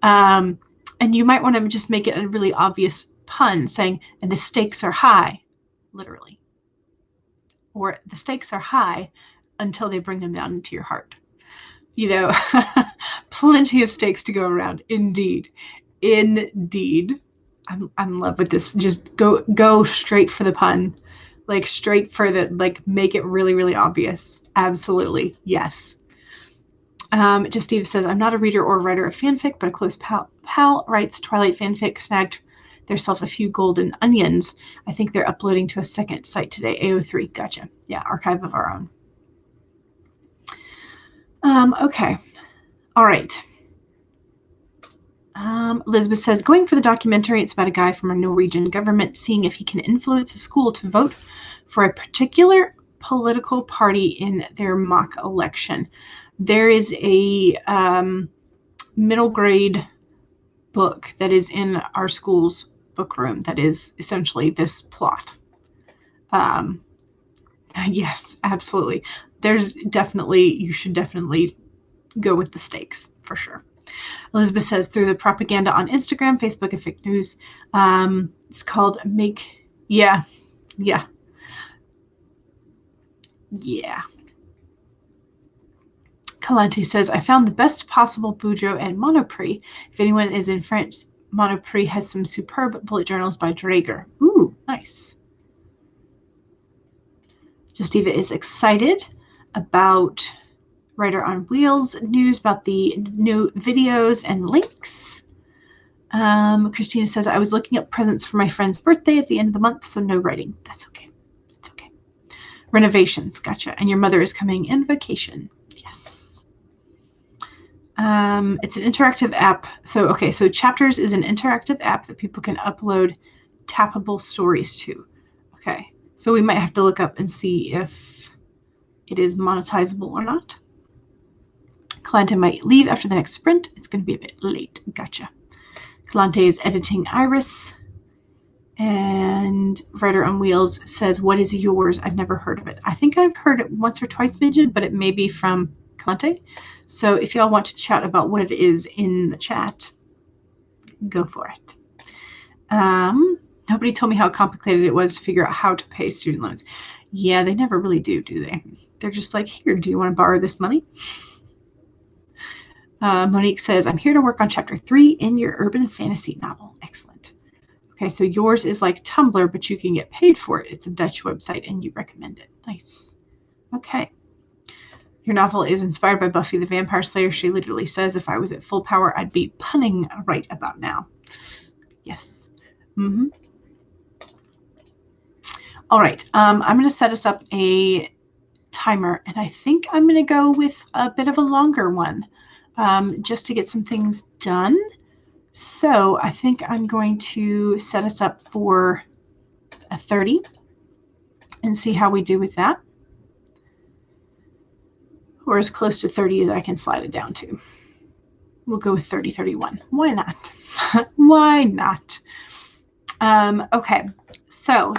and you might want to just make it a really obvious pun saying, and the stakes are high, literally. Or the stakes are high until they bring them down into your heart. You know, plenty of stakes to go around. Indeed. I'm in love with this. Just go straight for the pun. Straight for the, make it really, really obvious. Absolutely. Yes. Just Steve says, I'm not a reader or writer of fanfic, but a close pal writes Twilight fanfic, snagged theirself a few golden onions. I think they're uploading to a second site today. AO3. Gotcha. Yeah, archive of our own. Okay. All right. Elizabeth says, going for the documentary, it's about a guy from a Norwegian government seeing if he can influence a school to vote for a particular political party in their mock election. There is a middle grade book that is in our school's book room that is essentially this plot. Yes, absolutely. You should definitely go with the stakes for sure. Elizabeth says, through the propaganda on Instagram, Facebook, and fake news. It's called Yeah. Kalante says, I found the best possible Boudreaux and Monoprix. If anyone is in France, Monoprix has some superb bullet journals by Draeger. Ooh, nice. Just Eva is excited. about Writer on Wheels news about the new videos and links. Christina says, I was looking up presents for my friend's birthday at the end of the month, so no writing. That's okay. It's okay. Renovations. Gotcha. And your mother is coming in vacation. Yes. It's an interactive app. So Chapters is an interactive app that people can upload tappable stories to. Okay. So we might have to look up and see if it is monetizable or not. Kalante might leave after the next sprint. It's going to be a bit late. Gotcha. Kalante is editing Iris. And Writer on Wheels says, what is yours? I've never heard of it. I think I've heard it once or twice mentioned, but it may be from Kalante. So if y'all want to chat about what it is in the chat, go for it. Nobody told me how complicated it was to figure out how to pay student loans. Yeah, they never really do they? They're just like, here, do you want to borrow this money? Monique says, I'm here to work on chapter 3 in your urban fantasy novel. Excellent. Okay, so yours is like Tumblr, but you can get paid for it. It's a Dutch website, and you recommend it. Nice. Okay. Your novel is inspired by Buffy the Vampire Slayer. She literally says, if I was at full power, I'd be punning right about now. Yes. Mm-hmm. All right. I'm going to set us up a timer, and I think I'm going to go with a bit of a longer one just to get some things done. So I think I'm going to set us up for a 30 and see how we do with that. Or as close to 30 as I can slide it down to. We'll go with 30, 31. Why not? Why not? Okay, so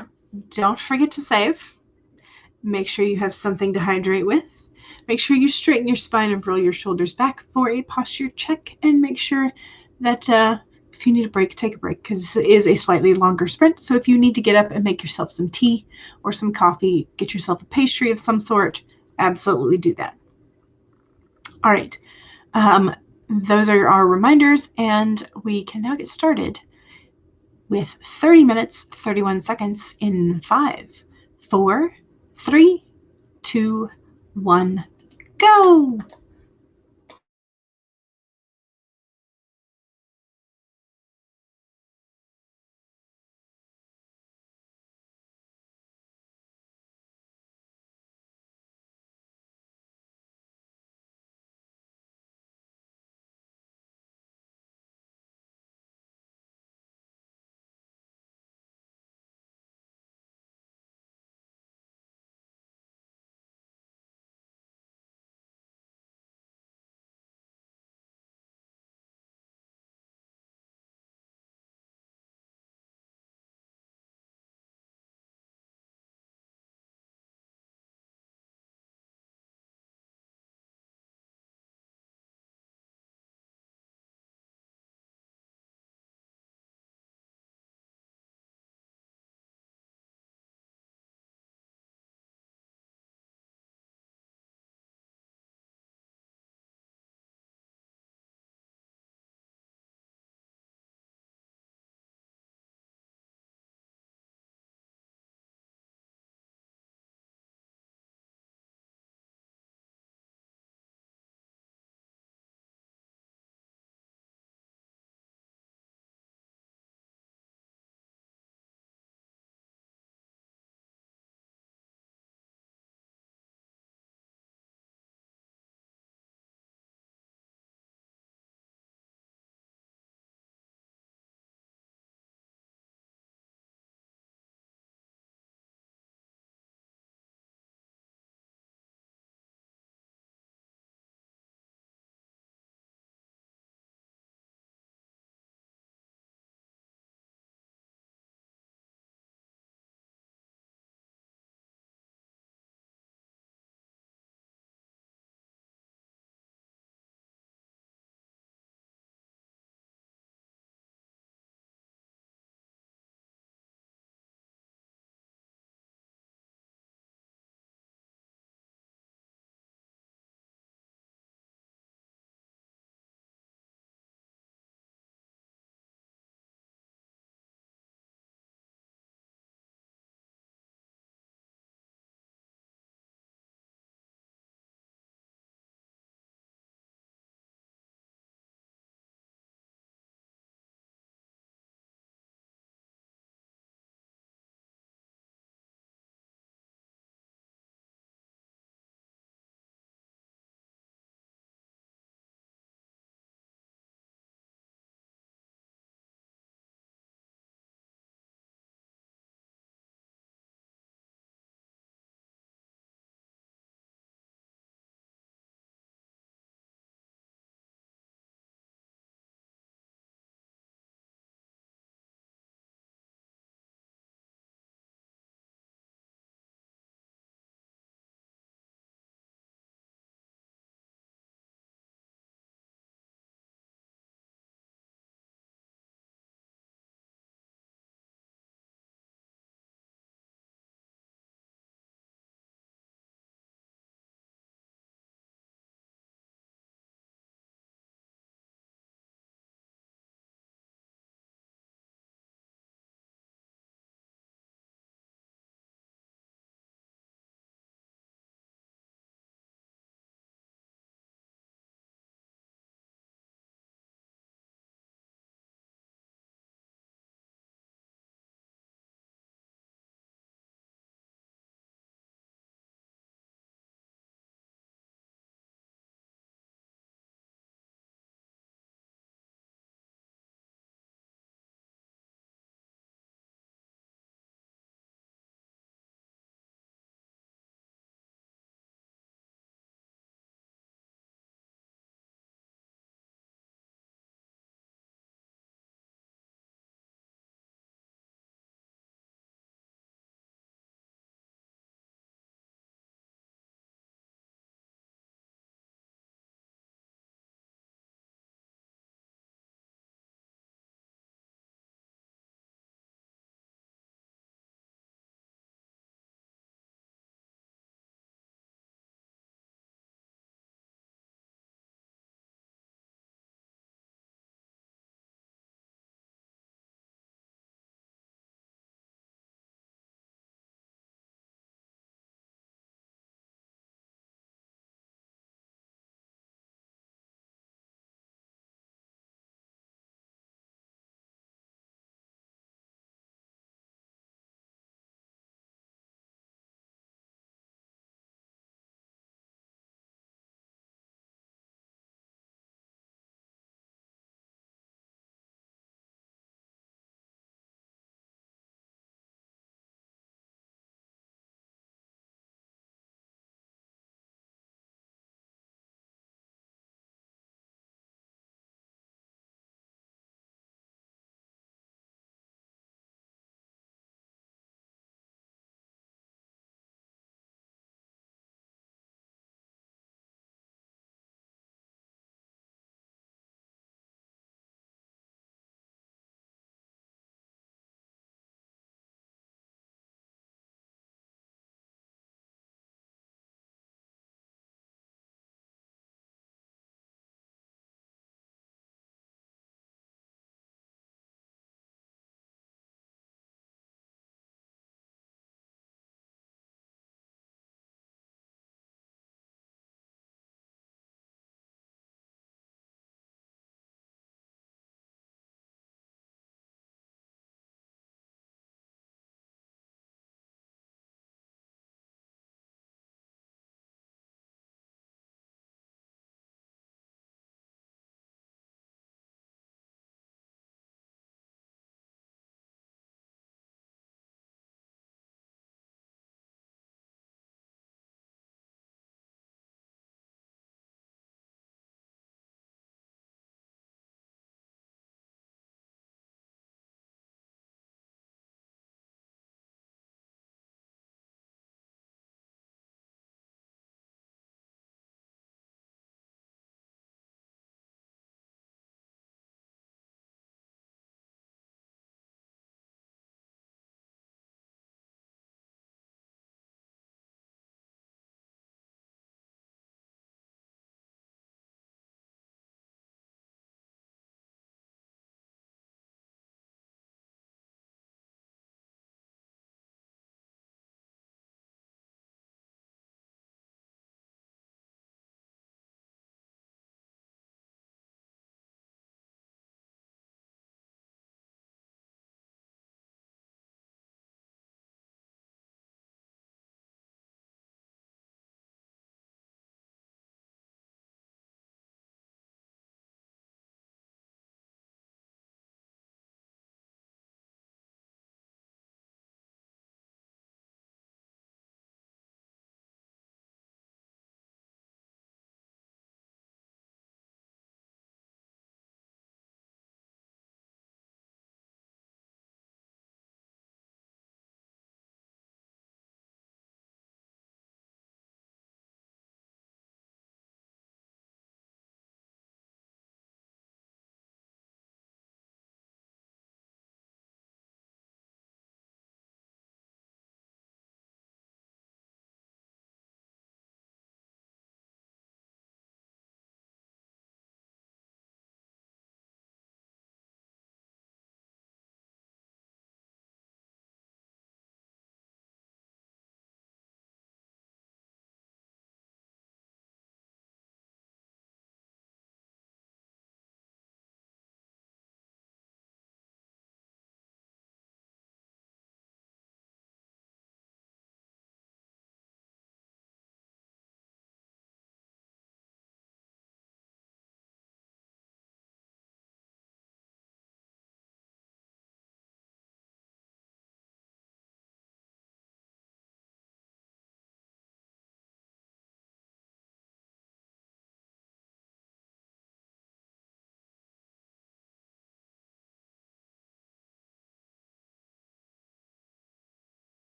don't forget to save. Make sure you have something to hydrate with. Make sure you straighten your spine and roll your shoulders back for a posture check. And make sure that if you need a break, take a break, because it is a slightly longer sprint. So if you need to get up and make yourself some tea or some coffee, get yourself a pastry of some sort, absolutely do that. All right. Those are our reminders, and we can now get started with 30 minutes, 31 seconds in 5, 4, 3, 2, 1, go!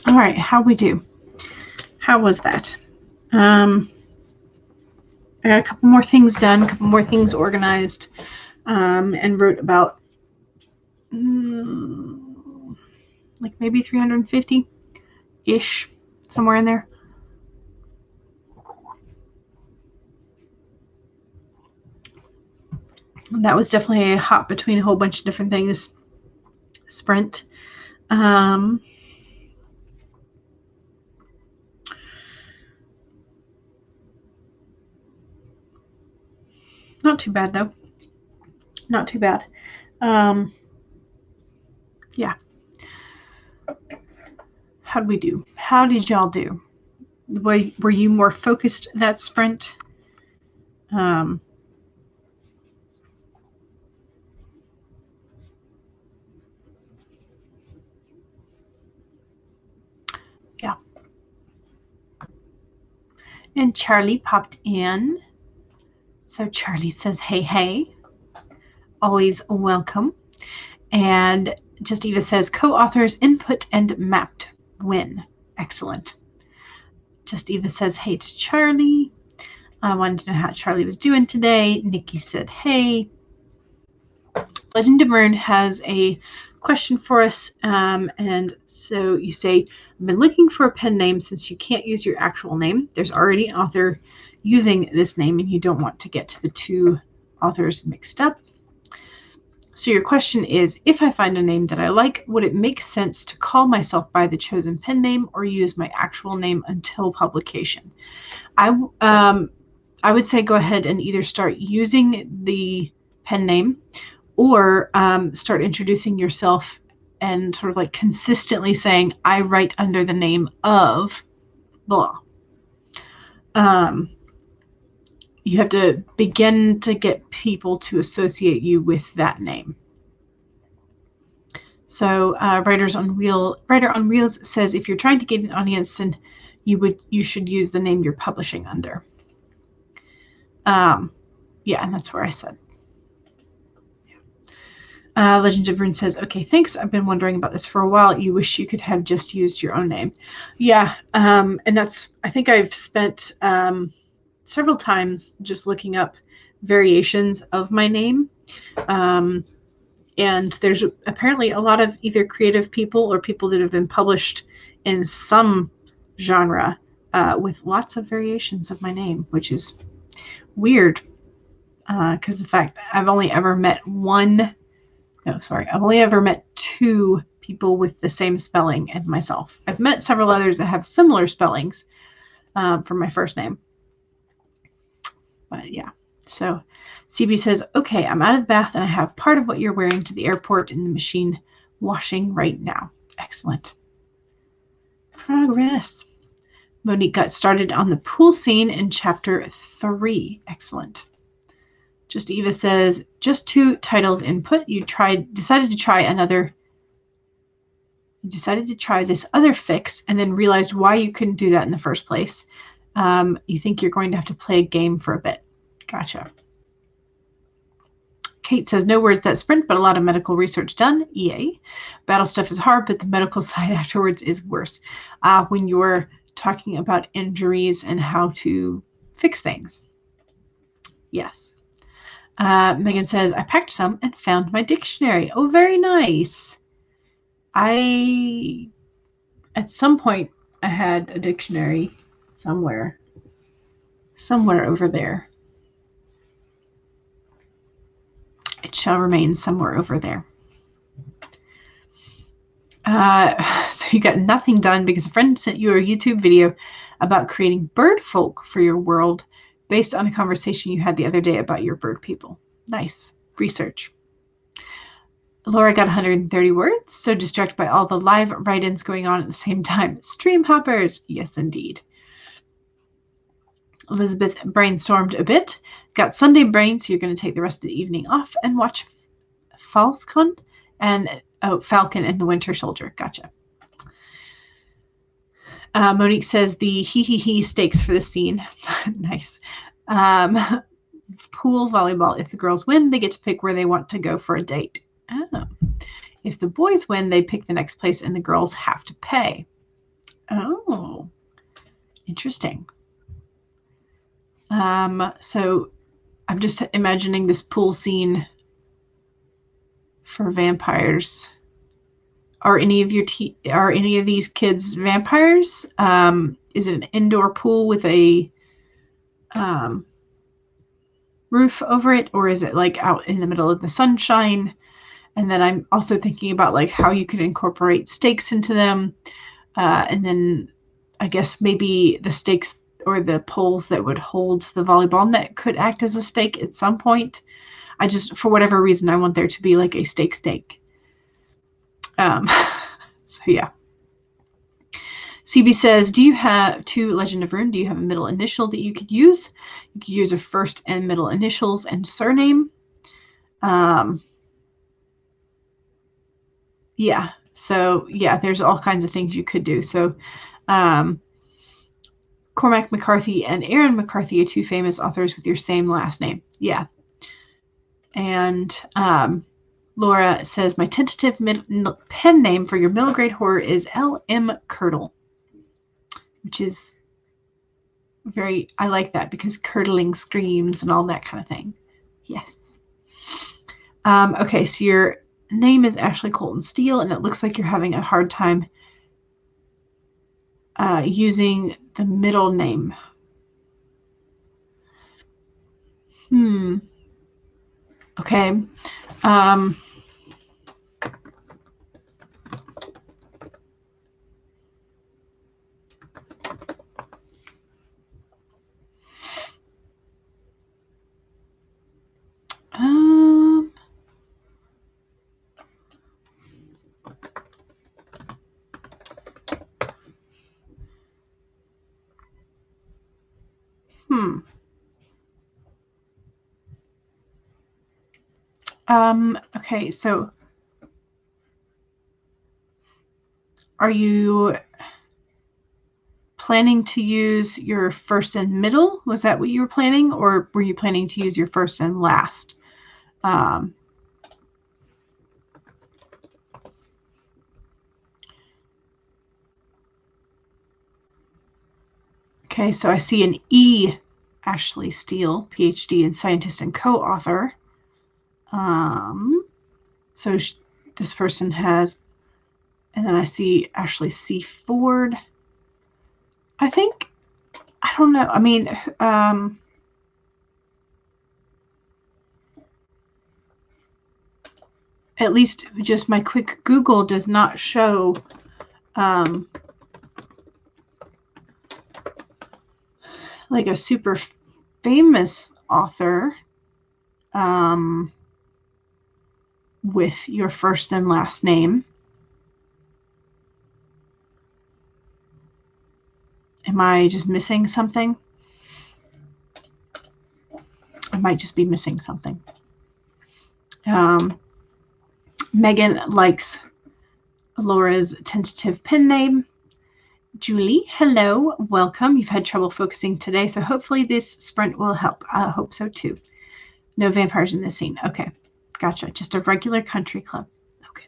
All right, how we do? How was that? I got a couple more things done, a couple more things organized, and wrote about like maybe 350-ish, somewhere in there. That was definitely a hop between a whole bunch of different things sprint. Not too bad, though. Not too bad. Yeah. How'd we do? How did y'all do? Were you more focused that sprint? Yeah. And Charlie popped in. So Charlie says, hey, hey. Always welcome. And Just Eva says, co-authors input and mapped win. Excellent. Just Eva says, hey to Charlie. I wanted to know how Charlie was doing today. Nikki said, hey. Legend of Mern has a question for us. And so you say, I've been looking for a pen name since you can't use your actual name. There's already an author using this name and you don't want to get the two authors mixed up. So your question is, if I find a name that I like, would it make sense to call myself by the chosen pen name or use my actual name until publication? I would say go ahead and either start using the pen name or start introducing yourself and sort of like consistently saying, I write under the name of blah. You have to begin to get people to associate you with that name. So Writer on Reels says, if you're trying to get an audience, then you should use the name you're publishing under. Yeah, and that's where I said. Legend of Rune says, okay, thanks. I've been wondering about this for a while. You wish you could have just used your own name. Yeah, and I think I've spent several times just looking up variations of my name. And there's apparently a lot of either creative people or people that have been published in some genre with lots of variations of my name, which is weird because in fact, I've only ever met two people with the same spelling as myself. I've met several others that have similar spellings for my first name. But yeah, so CB says, okay, I'm out of the bath and I have part of what you're wearing to the airport in the machine washing right now. Excellent. Progress. Monique got started on the pool scene in chapter 3. Excellent. Just Eva says, just 2 titles input. You decided to try this other fix and then realized why you couldn't do that in the first place. You think you're going to have to play a game for a bit. Gotcha. Kate says, no words that sprint, but a lot of medical research done. EA. Battle stuff is hard, but the medical side afterwards is worse. When you're talking about injuries and how to fix things. Yes. Megan says, I packed some and found my dictionary. Oh, very nice. At some point, I had a dictionary somewhere over there. It shall remain somewhere over there. So you got nothing done because a friend sent you a YouTube video about creating bird folk for your world based on a conversation you had the other day about your bird people. Nice research. Laura got 130 words, so distracted by all the live write-ins going on at the same time. Stream hoppers. Yes, indeed. Elizabeth brainstormed a bit. Got Sunday brain, so you're going to take the rest of the evening off and watch Falcon and Falcon and the Winter Soldier. Gotcha. Monique says the he stakes for the scene. Nice. Pool volleyball. If the girls win, they get to pick where they want to go for a date. Oh. If the boys win, they pick the next place and the girls have to pay. Oh, interesting. So I'm just imagining this pool scene for vampires. Are any of these kids vampires? Is it an indoor pool with a roof over it, or is it like out in the middle of the sunshine? And then I'm also thinking about like how you could incorporate stakes into them, and then I guess maybe the stakes or the poles that would hold the volleyball net could act as a stake at some point. I just, for whatever reason, I want there to be like a stake. So yeah. CB says, do you have to Legend of Rune? Do you have a middle initial that you could use? You could use a first and middle initials and surname. Yeah. So yeah, there's all kinds of things you could do. So Cormac McCarthy and Aaron McCarthy are two famous authors with your same last name. Yeah. And Laura says, my tentative pen name for your middle grade horror is L.M. Curdle, which is I like that because curdling screams and all that kind of thing. Yes. Okay, so your name is Ashley Colton Steele, and it looks like you're having a hard time using the middle name. Okay. Okay, so are you planning to use your first and middle? Was that what you were planning? Or were you planning to use your first and last? Okay, so I see an E. Ashley Steele, PhD and scientist and co-author. So this person has, and then I see Ashley C. Ford. I think, I don't know. I mean, at least just my quick Google does not show like a super famous author with your first and last name. Am I just missing something? I might just be missing something. Megan likes Laura's tentative pen name. Julie, hello, welcome. You've had trouble focusing today, so hopefully this sprint will help. I hope so too. No vampires in this scene. Okay, gotcha. Just a regular country club. Okay.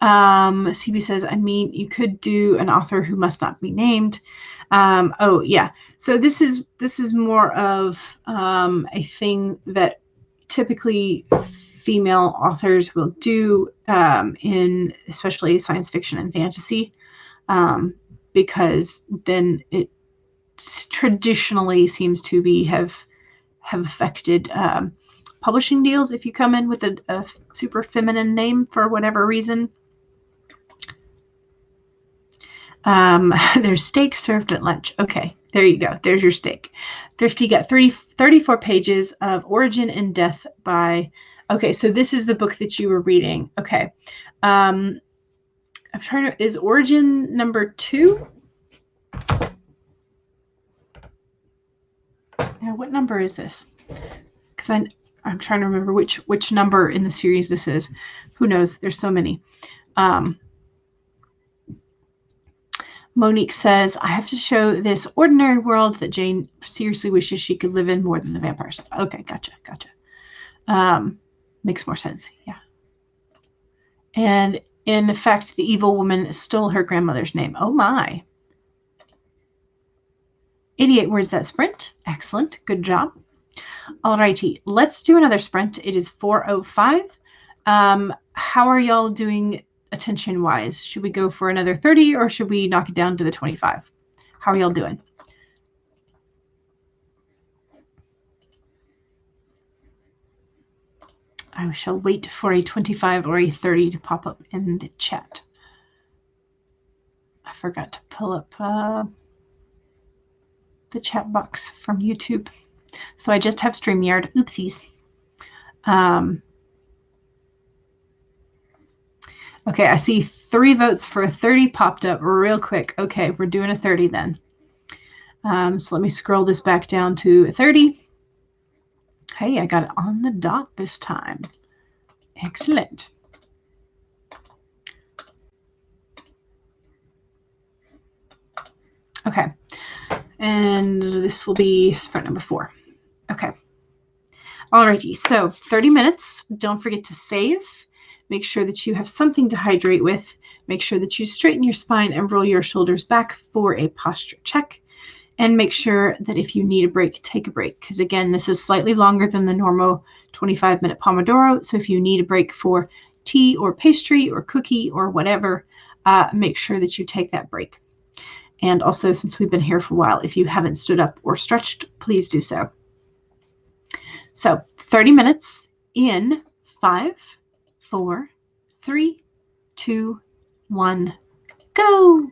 CB says, I mean, you could do an author who must not be named. Oh yeah. So this is more of a thing that typically female authors will do in especially science fiction and fantasy, because then it traditionally seems to be have affected publishing deals if you come in with a super feminine name for whatever reason. There's steak served at lunch. Okay, there you go. There's your steak. Thrifty got 34 pages of Origin and Death by... Okay, so this is the book that you were reading. Okay. I'm trying to... Is Origin number 2? Now, what number is this? Because I'm trying to remember which number in the series this is. Who knows? There's so many. Monique says, I have to show this ordinary world that Jane seriously wishes she could live in more than the vampires. Okay, gotcha. Makes more sense, yeah. And in fact, the evil woman stole her grandmother's name. Oh my. 88 words that sprint. Excellent. Good job. Alrighty, let's do another sprint. It is 4:05. How are y'all doing attention-wise? Should we go for another 30 or should we knock it down to the 25? How are y'all doing? I shall wait for a 25 or a 30 to pop up in the chat. I forgot to pull up the chat box from YouTube. So I just have StreamYard. Oopsies. Okay, I see 3 votes for a 30 popped up real quick. Okay, we're doing a 30 then. So let me scroll this back down to 30. Hey, I got it on the dot this time. Excellent. Okay, and this will be sprint number 4. Okay. Alrighty, so 30 minutes. Don't forget to save. Make sure that you have something to hydrate with. Make sure that you straighten your spine and roll your shoulders back for a posture check. And make sure that if you need a break, take a break. Because again, this is slightly longer than the normal 25-minute Pomodoro. So if you need a break for tea or pastry or cookie or whatever, make sure that you take that break. And also, since we've been here for a while, if you haven't stood up or stretched, please do so. So 30 minutes in 5, 4, 3, 2, 1, go.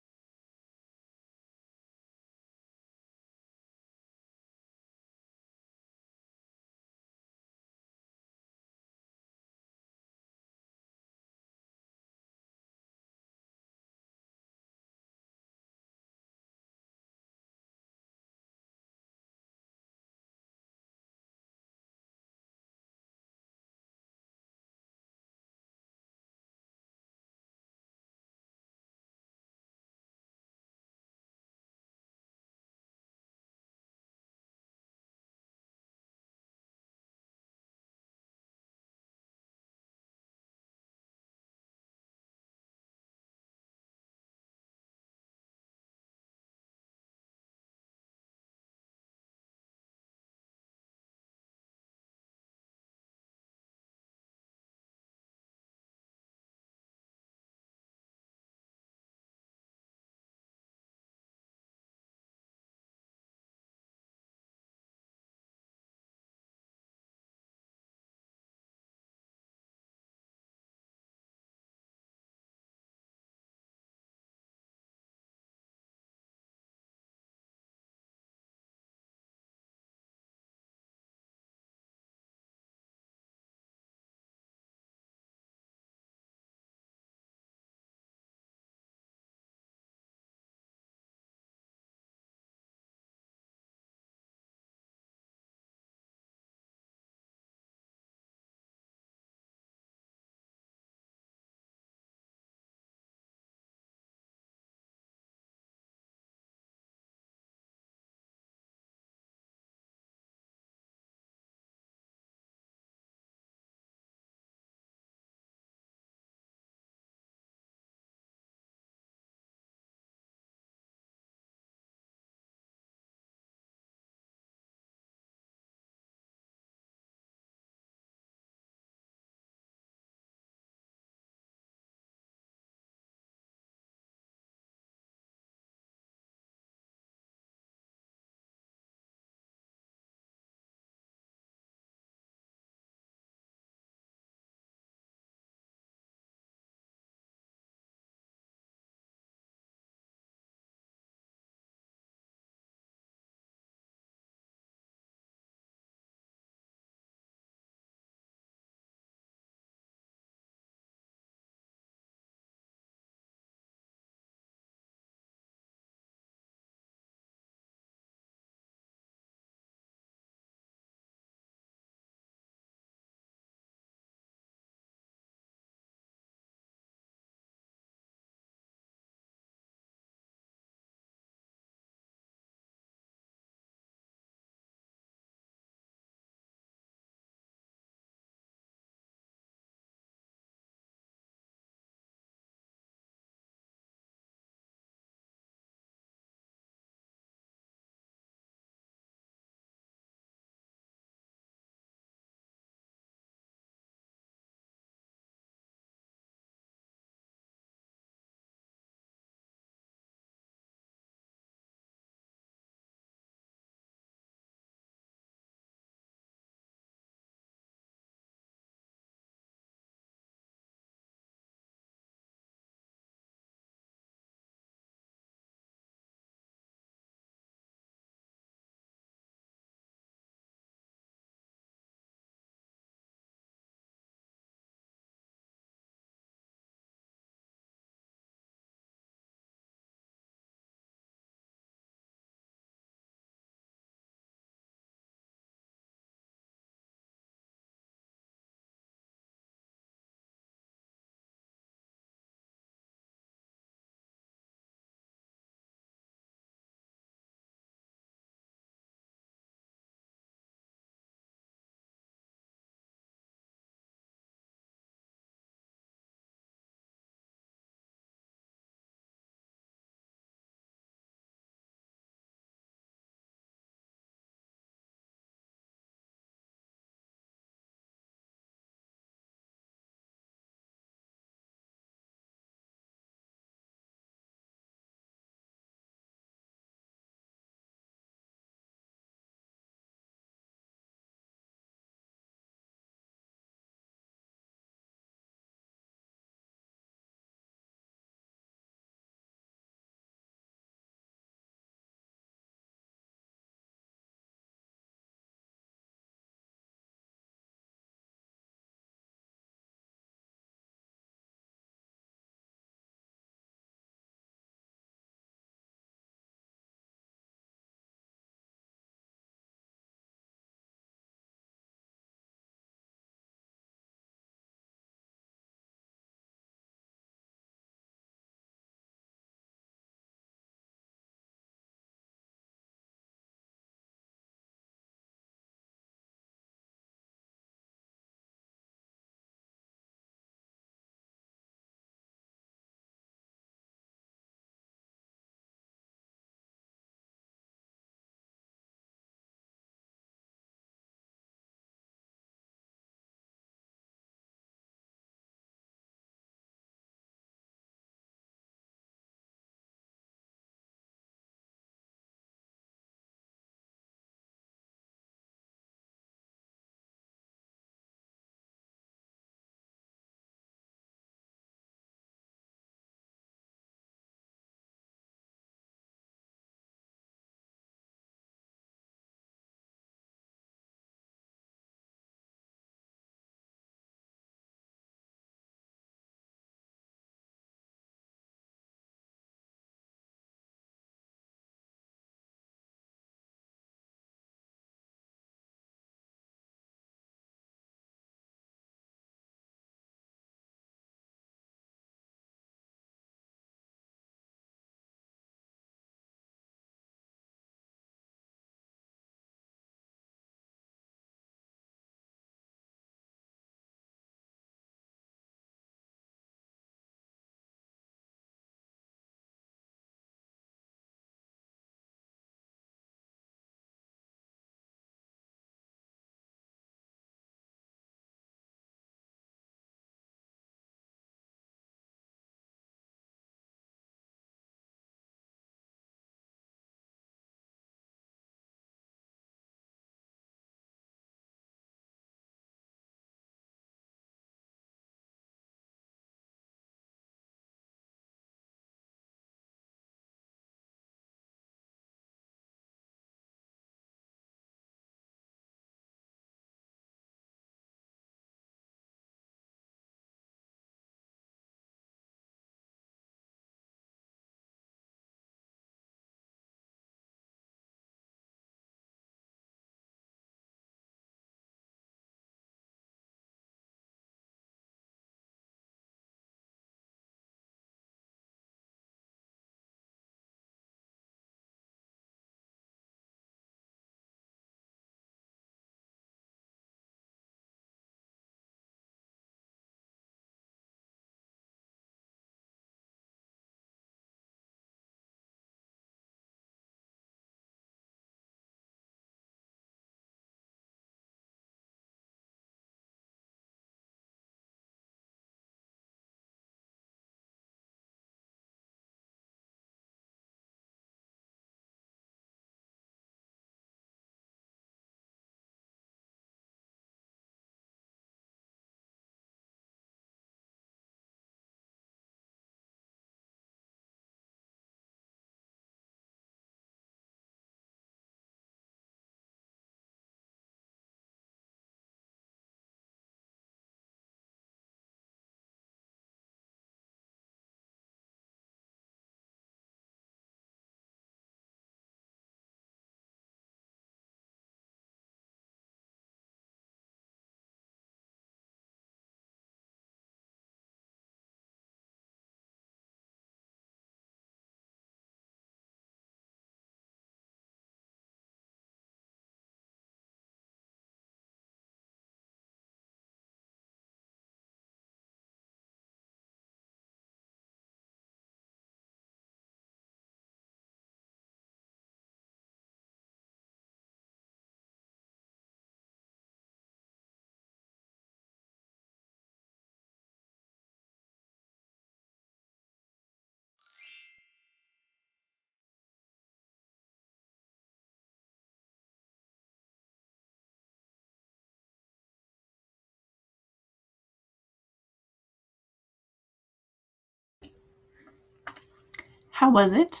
How was it?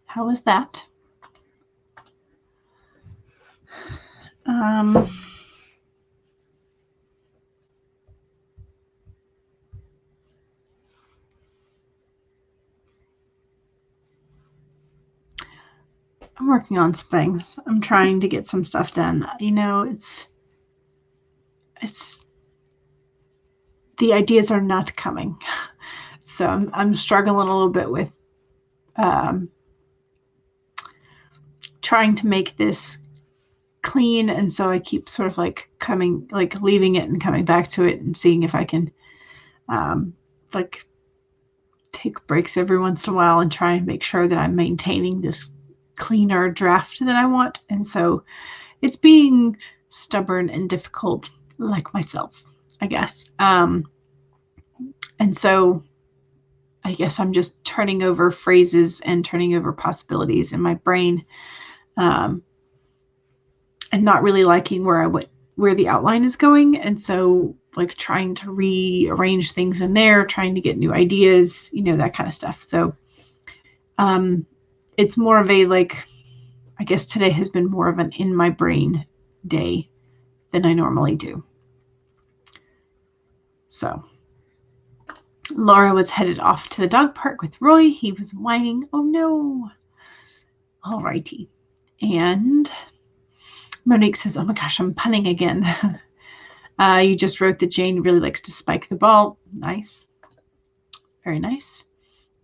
How was that? I'm working on some things. I'm trying to get some stuff done. You know, it's the ideas are not coming. So I'm struggling a little bit with trying to make this clean, and so I keep sort of like leaving it and coming back to it and seeing if I can like take breaks every once in a while and try and make sure that I'm maintaining this cleaner draft that I want. And so it's being stubborn and difficult, like myself, I guess. And so I guess I'm just turning over phrases and turning over possibilities in my brain, and not really liking where the outline is going. And so like trying to rearrange things in there, trying to get new ideas, you know, that kind of stuff. So it's more of a I guess today has been more of an in my brain day than I normally do. So Laura was headed off to the dog park with Roy. He was whining. Oh no. All righty. And Monique says, oh my gosh, I'm punning again. You just wrote that Jane really likes to spike the ball. Nice. Very nice.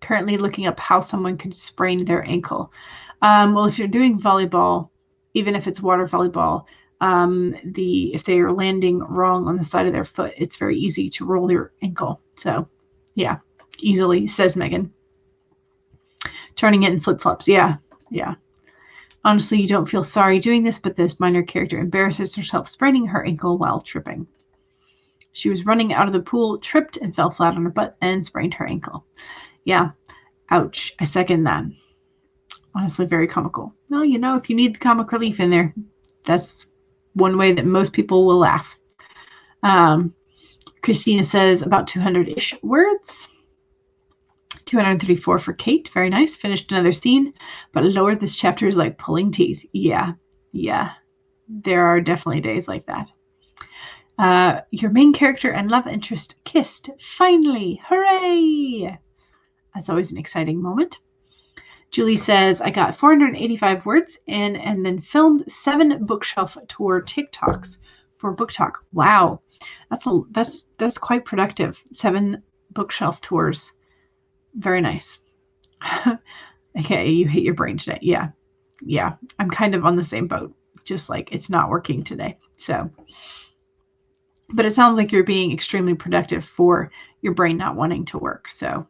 Currently looking up how someone could sprain their ankle. Well, if you're doing volleyball, even if it's water volleyball, if they are landing wrong on the side of their foot, it's very easy to roll your ankle. So yeah, easily, says Megan. Turning it in flip-flops. Yeah. Honestly, you don't feel sorry doing this, but this minor character embarrasses herself spraining her ankle while tripping. She was running out of the pool, tripped, and fell flat on her butt and sprained her ankle. Yeah. Ouch. I second that. Honestly, very comical. Well, you know, if you need the comic relief in there, that's one way that most people will laugh. Christina says about 200-ish words. 234 for Kate. Very nice. Finished another scene, but Lord, this chapter is like pulling teeth. Yeah. There are definitely days like that. Your main character and love interest kissed. Finally. Hooray! That's always an exciting moment. Julie says, I got 485 words in and then filmed 7 bookshelf tour TikToks for Book Talk. Wow. That's quite productive. 7 bookshelf tours. Very nice. Okay, you hate your brain today. Yeah. I'm kind of on the same boat. Just like it's not working today. So, but it sounds like you're being extremely productive for your brain not wanting to work. So,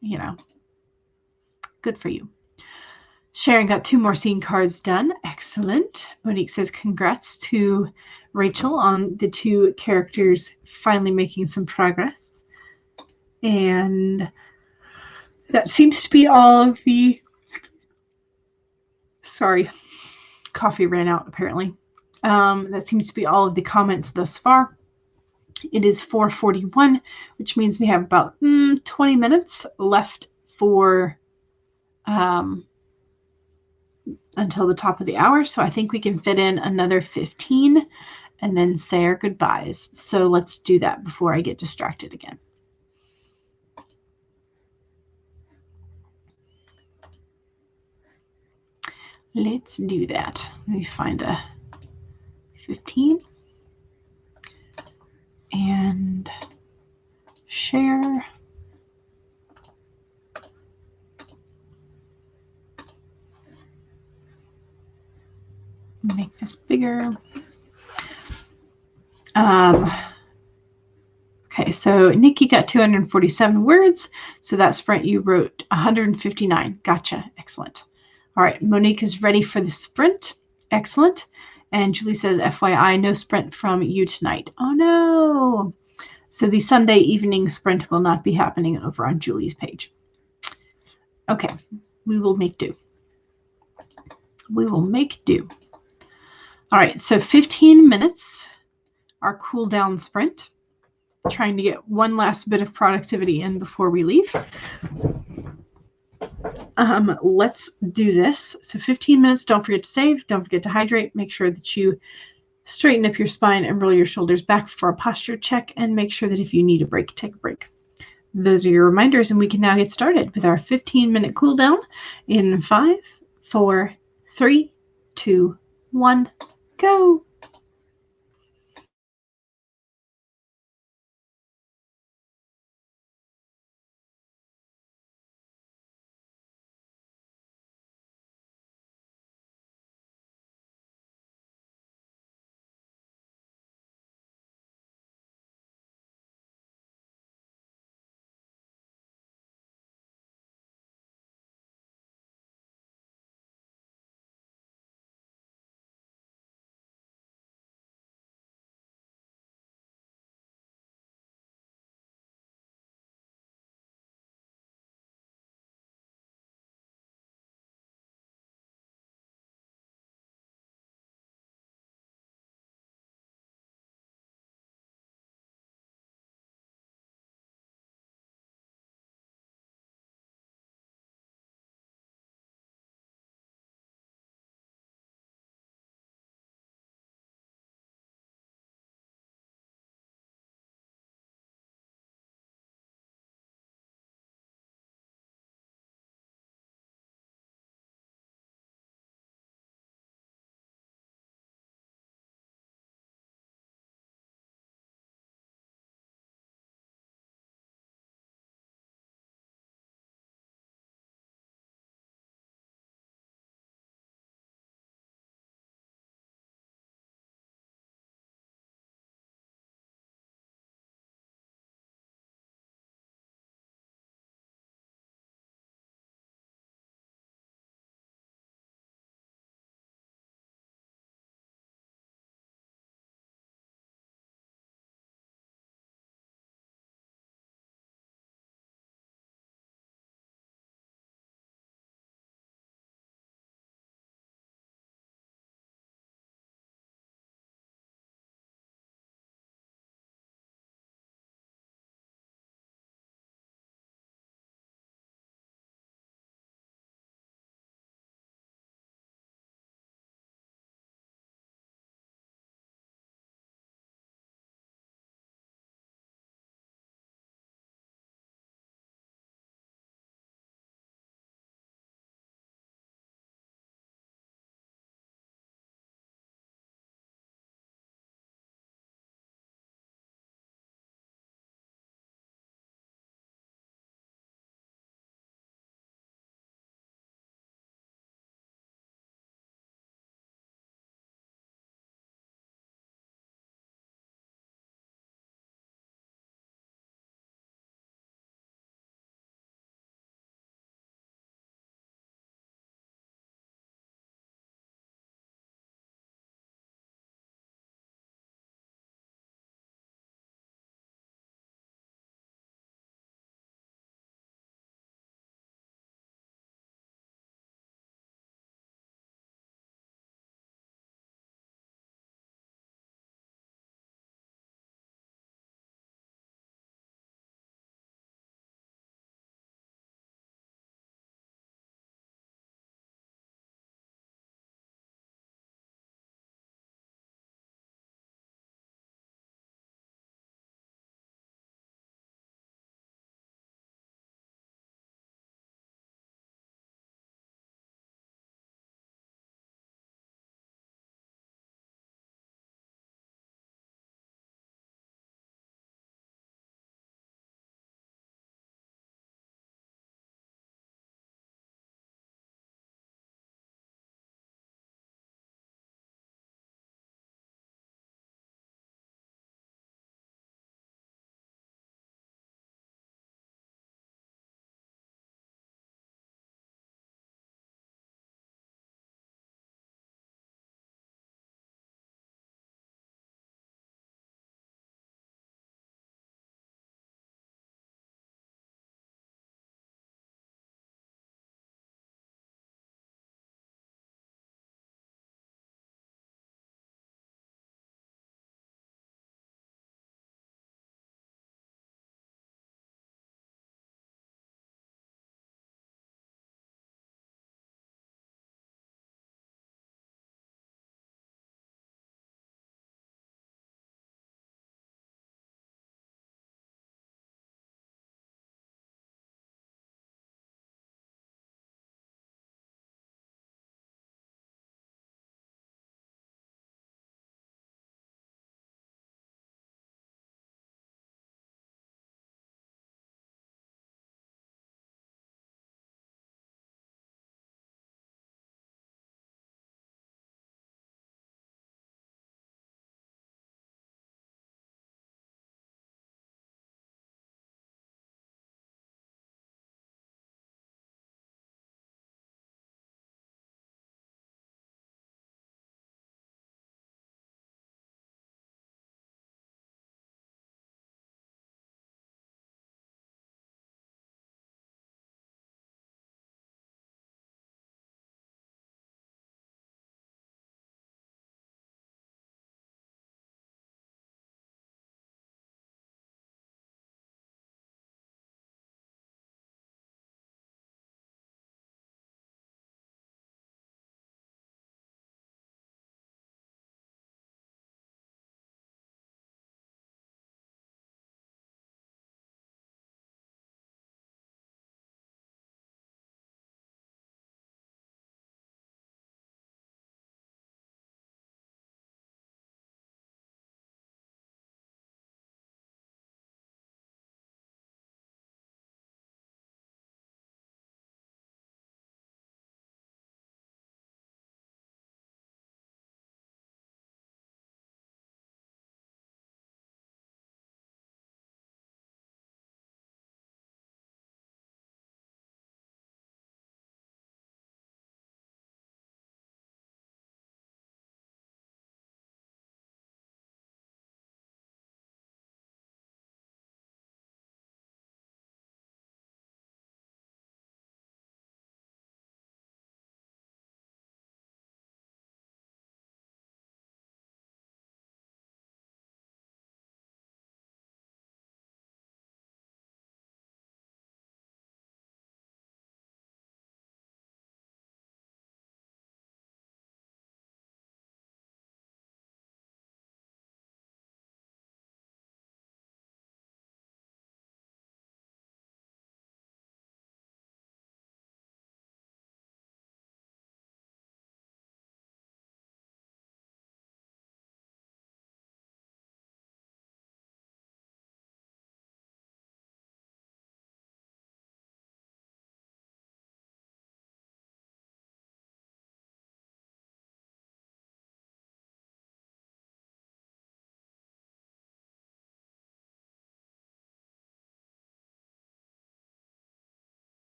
you know, good for you. Sharon got 2 more scene cards done. Excellent. Monique says congrats to Rachel on the 2 characters finally making some progress. And that seems to be all of the... Sorry, coffee ran out apparently. That seems to be all of the comments thus far. It is 4:41, which means we have about 20 minutes left for until the top of the hour. So I think we can fit in another 15 and then say our goodbyes. So let's do that before I get distracted again. Let's do that. Let me find a 15 and share. Make this bigger. Okay, so Nikki got 247 words. So that sprint you wrote 159. Gotcha. Excellent. All right, Monique is ready for the sprint. Excellent. And Julie says, FYI, no sprint from you tonight. Oh, no. So the Sunday evening sprint will not be happening over on Julie's page. Okay, we will make do. All right, so 15 minutes, our cool down sprint. Trying to get one last bit of productivity in before we leave. let's do this. So 15 minutes. Don't forget to save. Don't forget to hydrate. Make sure that you straighten up your spine and roll your shoulders back for a posture check, and make sure that if you need a break, take a break. Those are your reminders, and we can now get started with our 15-minute cool down in 5, 4, 3, 2, 1, go.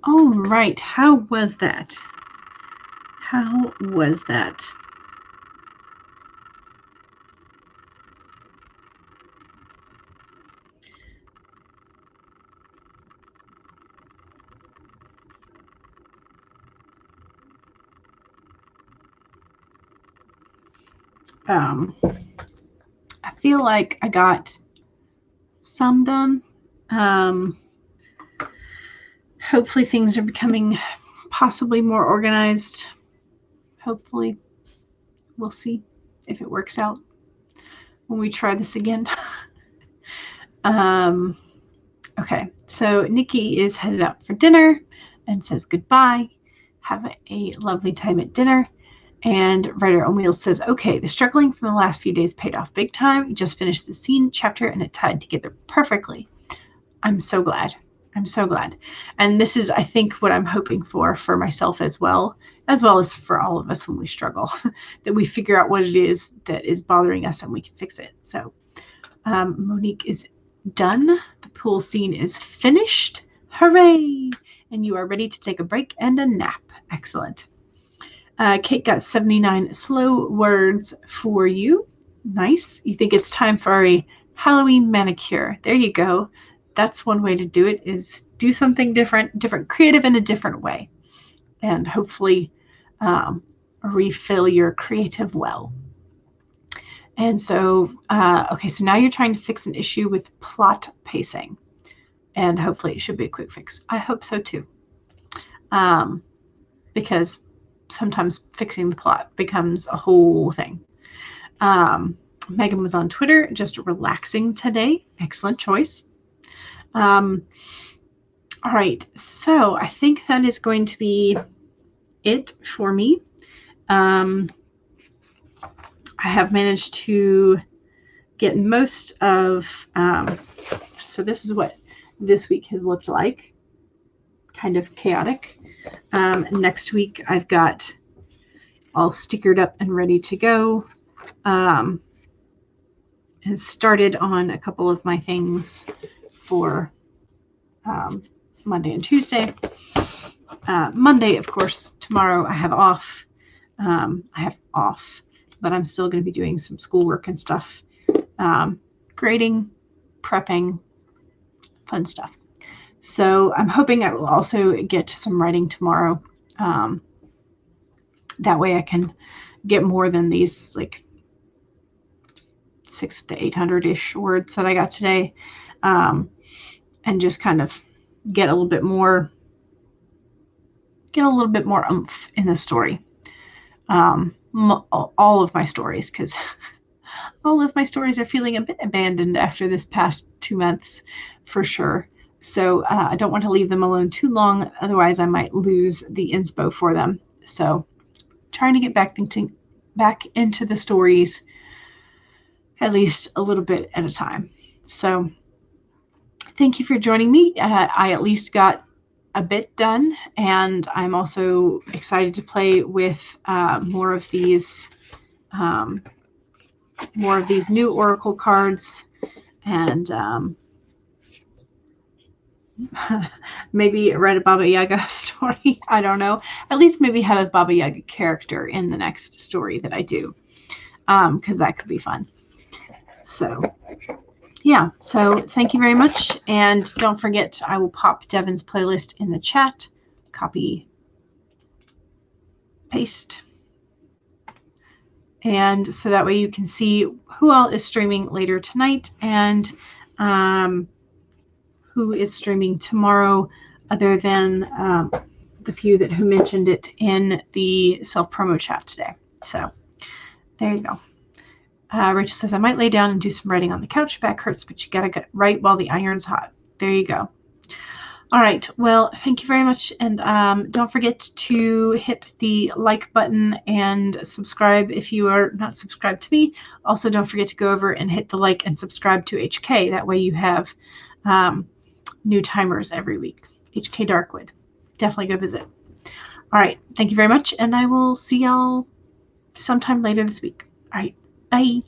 All right. How was that? How was that? I feel like I got some done. Hopefully things are becoming possibly more organized. Hopefully. We'll see if it works out when we try this again. Okay, so Nikki is headed out for dinner and says goodbye. Have a lovely time at dinner. And Writer on Wheels says, okay, the struggling from the last few days paid off big time. You just finished the scene chapter and it tied together perfectly. I'm so glad. I'm so glad. And this is, I think, what I'm hoping for myself as well as for all of us when we struggle, that we figure out what it is that is bothering us and we can fix it. So Monique is done. The pool scene is finished. Hooray! And you are ready to take a break and a nap. Excellent. Kate got 79 slow words for you. Nice. You think it's time for a Halloween manicure. There you go. That's one way to do it, is do something different, creative in a different way, and hopefully refill your creative well. And so, okay, so now you're trying to fix an issue with plot pacing, and hopefully it should be a quick fix. I hope so too, because sometimes fixing the plot becomes a whole thing. Megan was on Twitter, just relaxing today. Excellent choice. All right, so I think that is going to be it for me. I have managed to get most of, so this is what this week has looked like, kind of chaotic. Next week I've got all stickered up and ready to go, and started on a couple of my things for Monday and Tuesday. Monday, of course, tomorrow I have off. But I'm still going to be doing some schoolwork and stuff, grading, prepping, fun stuff. So I'm hoping I will also get to some writing tomorrow. That way I can get more than these like 600 to 800-ish words that I got today, and just kind of get a little bit more oomph in the story. All of my stories, because all of my stories are feeling a bit abandoned after this past 2 months, for sure. So I don't want to leave them alone too long, otherwise I might lose the inspo for them. So trying to get back into the stories at least a little bit at a time. So thank you for joining me. I at least got a bit done, and I'm also excited to play with more of these new Oracle cards, and maybe write a Baba Yaga story. I don't know. At least maybe have a Baba Yaga character in the next story that I do, because that could be fun. So yeah, so thank you very much, and don't forget, I will pop Devin's playlist in the chat. Copy, paste, and so that way you can see who all is streaming later tonight, and who is streaming tomorrow, other than the few who mentioned it in the self-promo chat today. So there you go. Rachel says, I might lay down and do some writing on the couch. Back hurts, but you gotta get right while the iron's hot. There you go. All right. Well, thank you very much. And don't forget to hit the like button and subscribe if you are not subscribed to me. Also, don't forget to go over and hit the like and subscribe to HK. That way you have new timers every week. HK Darkwood. Definitely go visit. All right. Thank you very much. And I will see y'all sometime later this week. All right. Bye.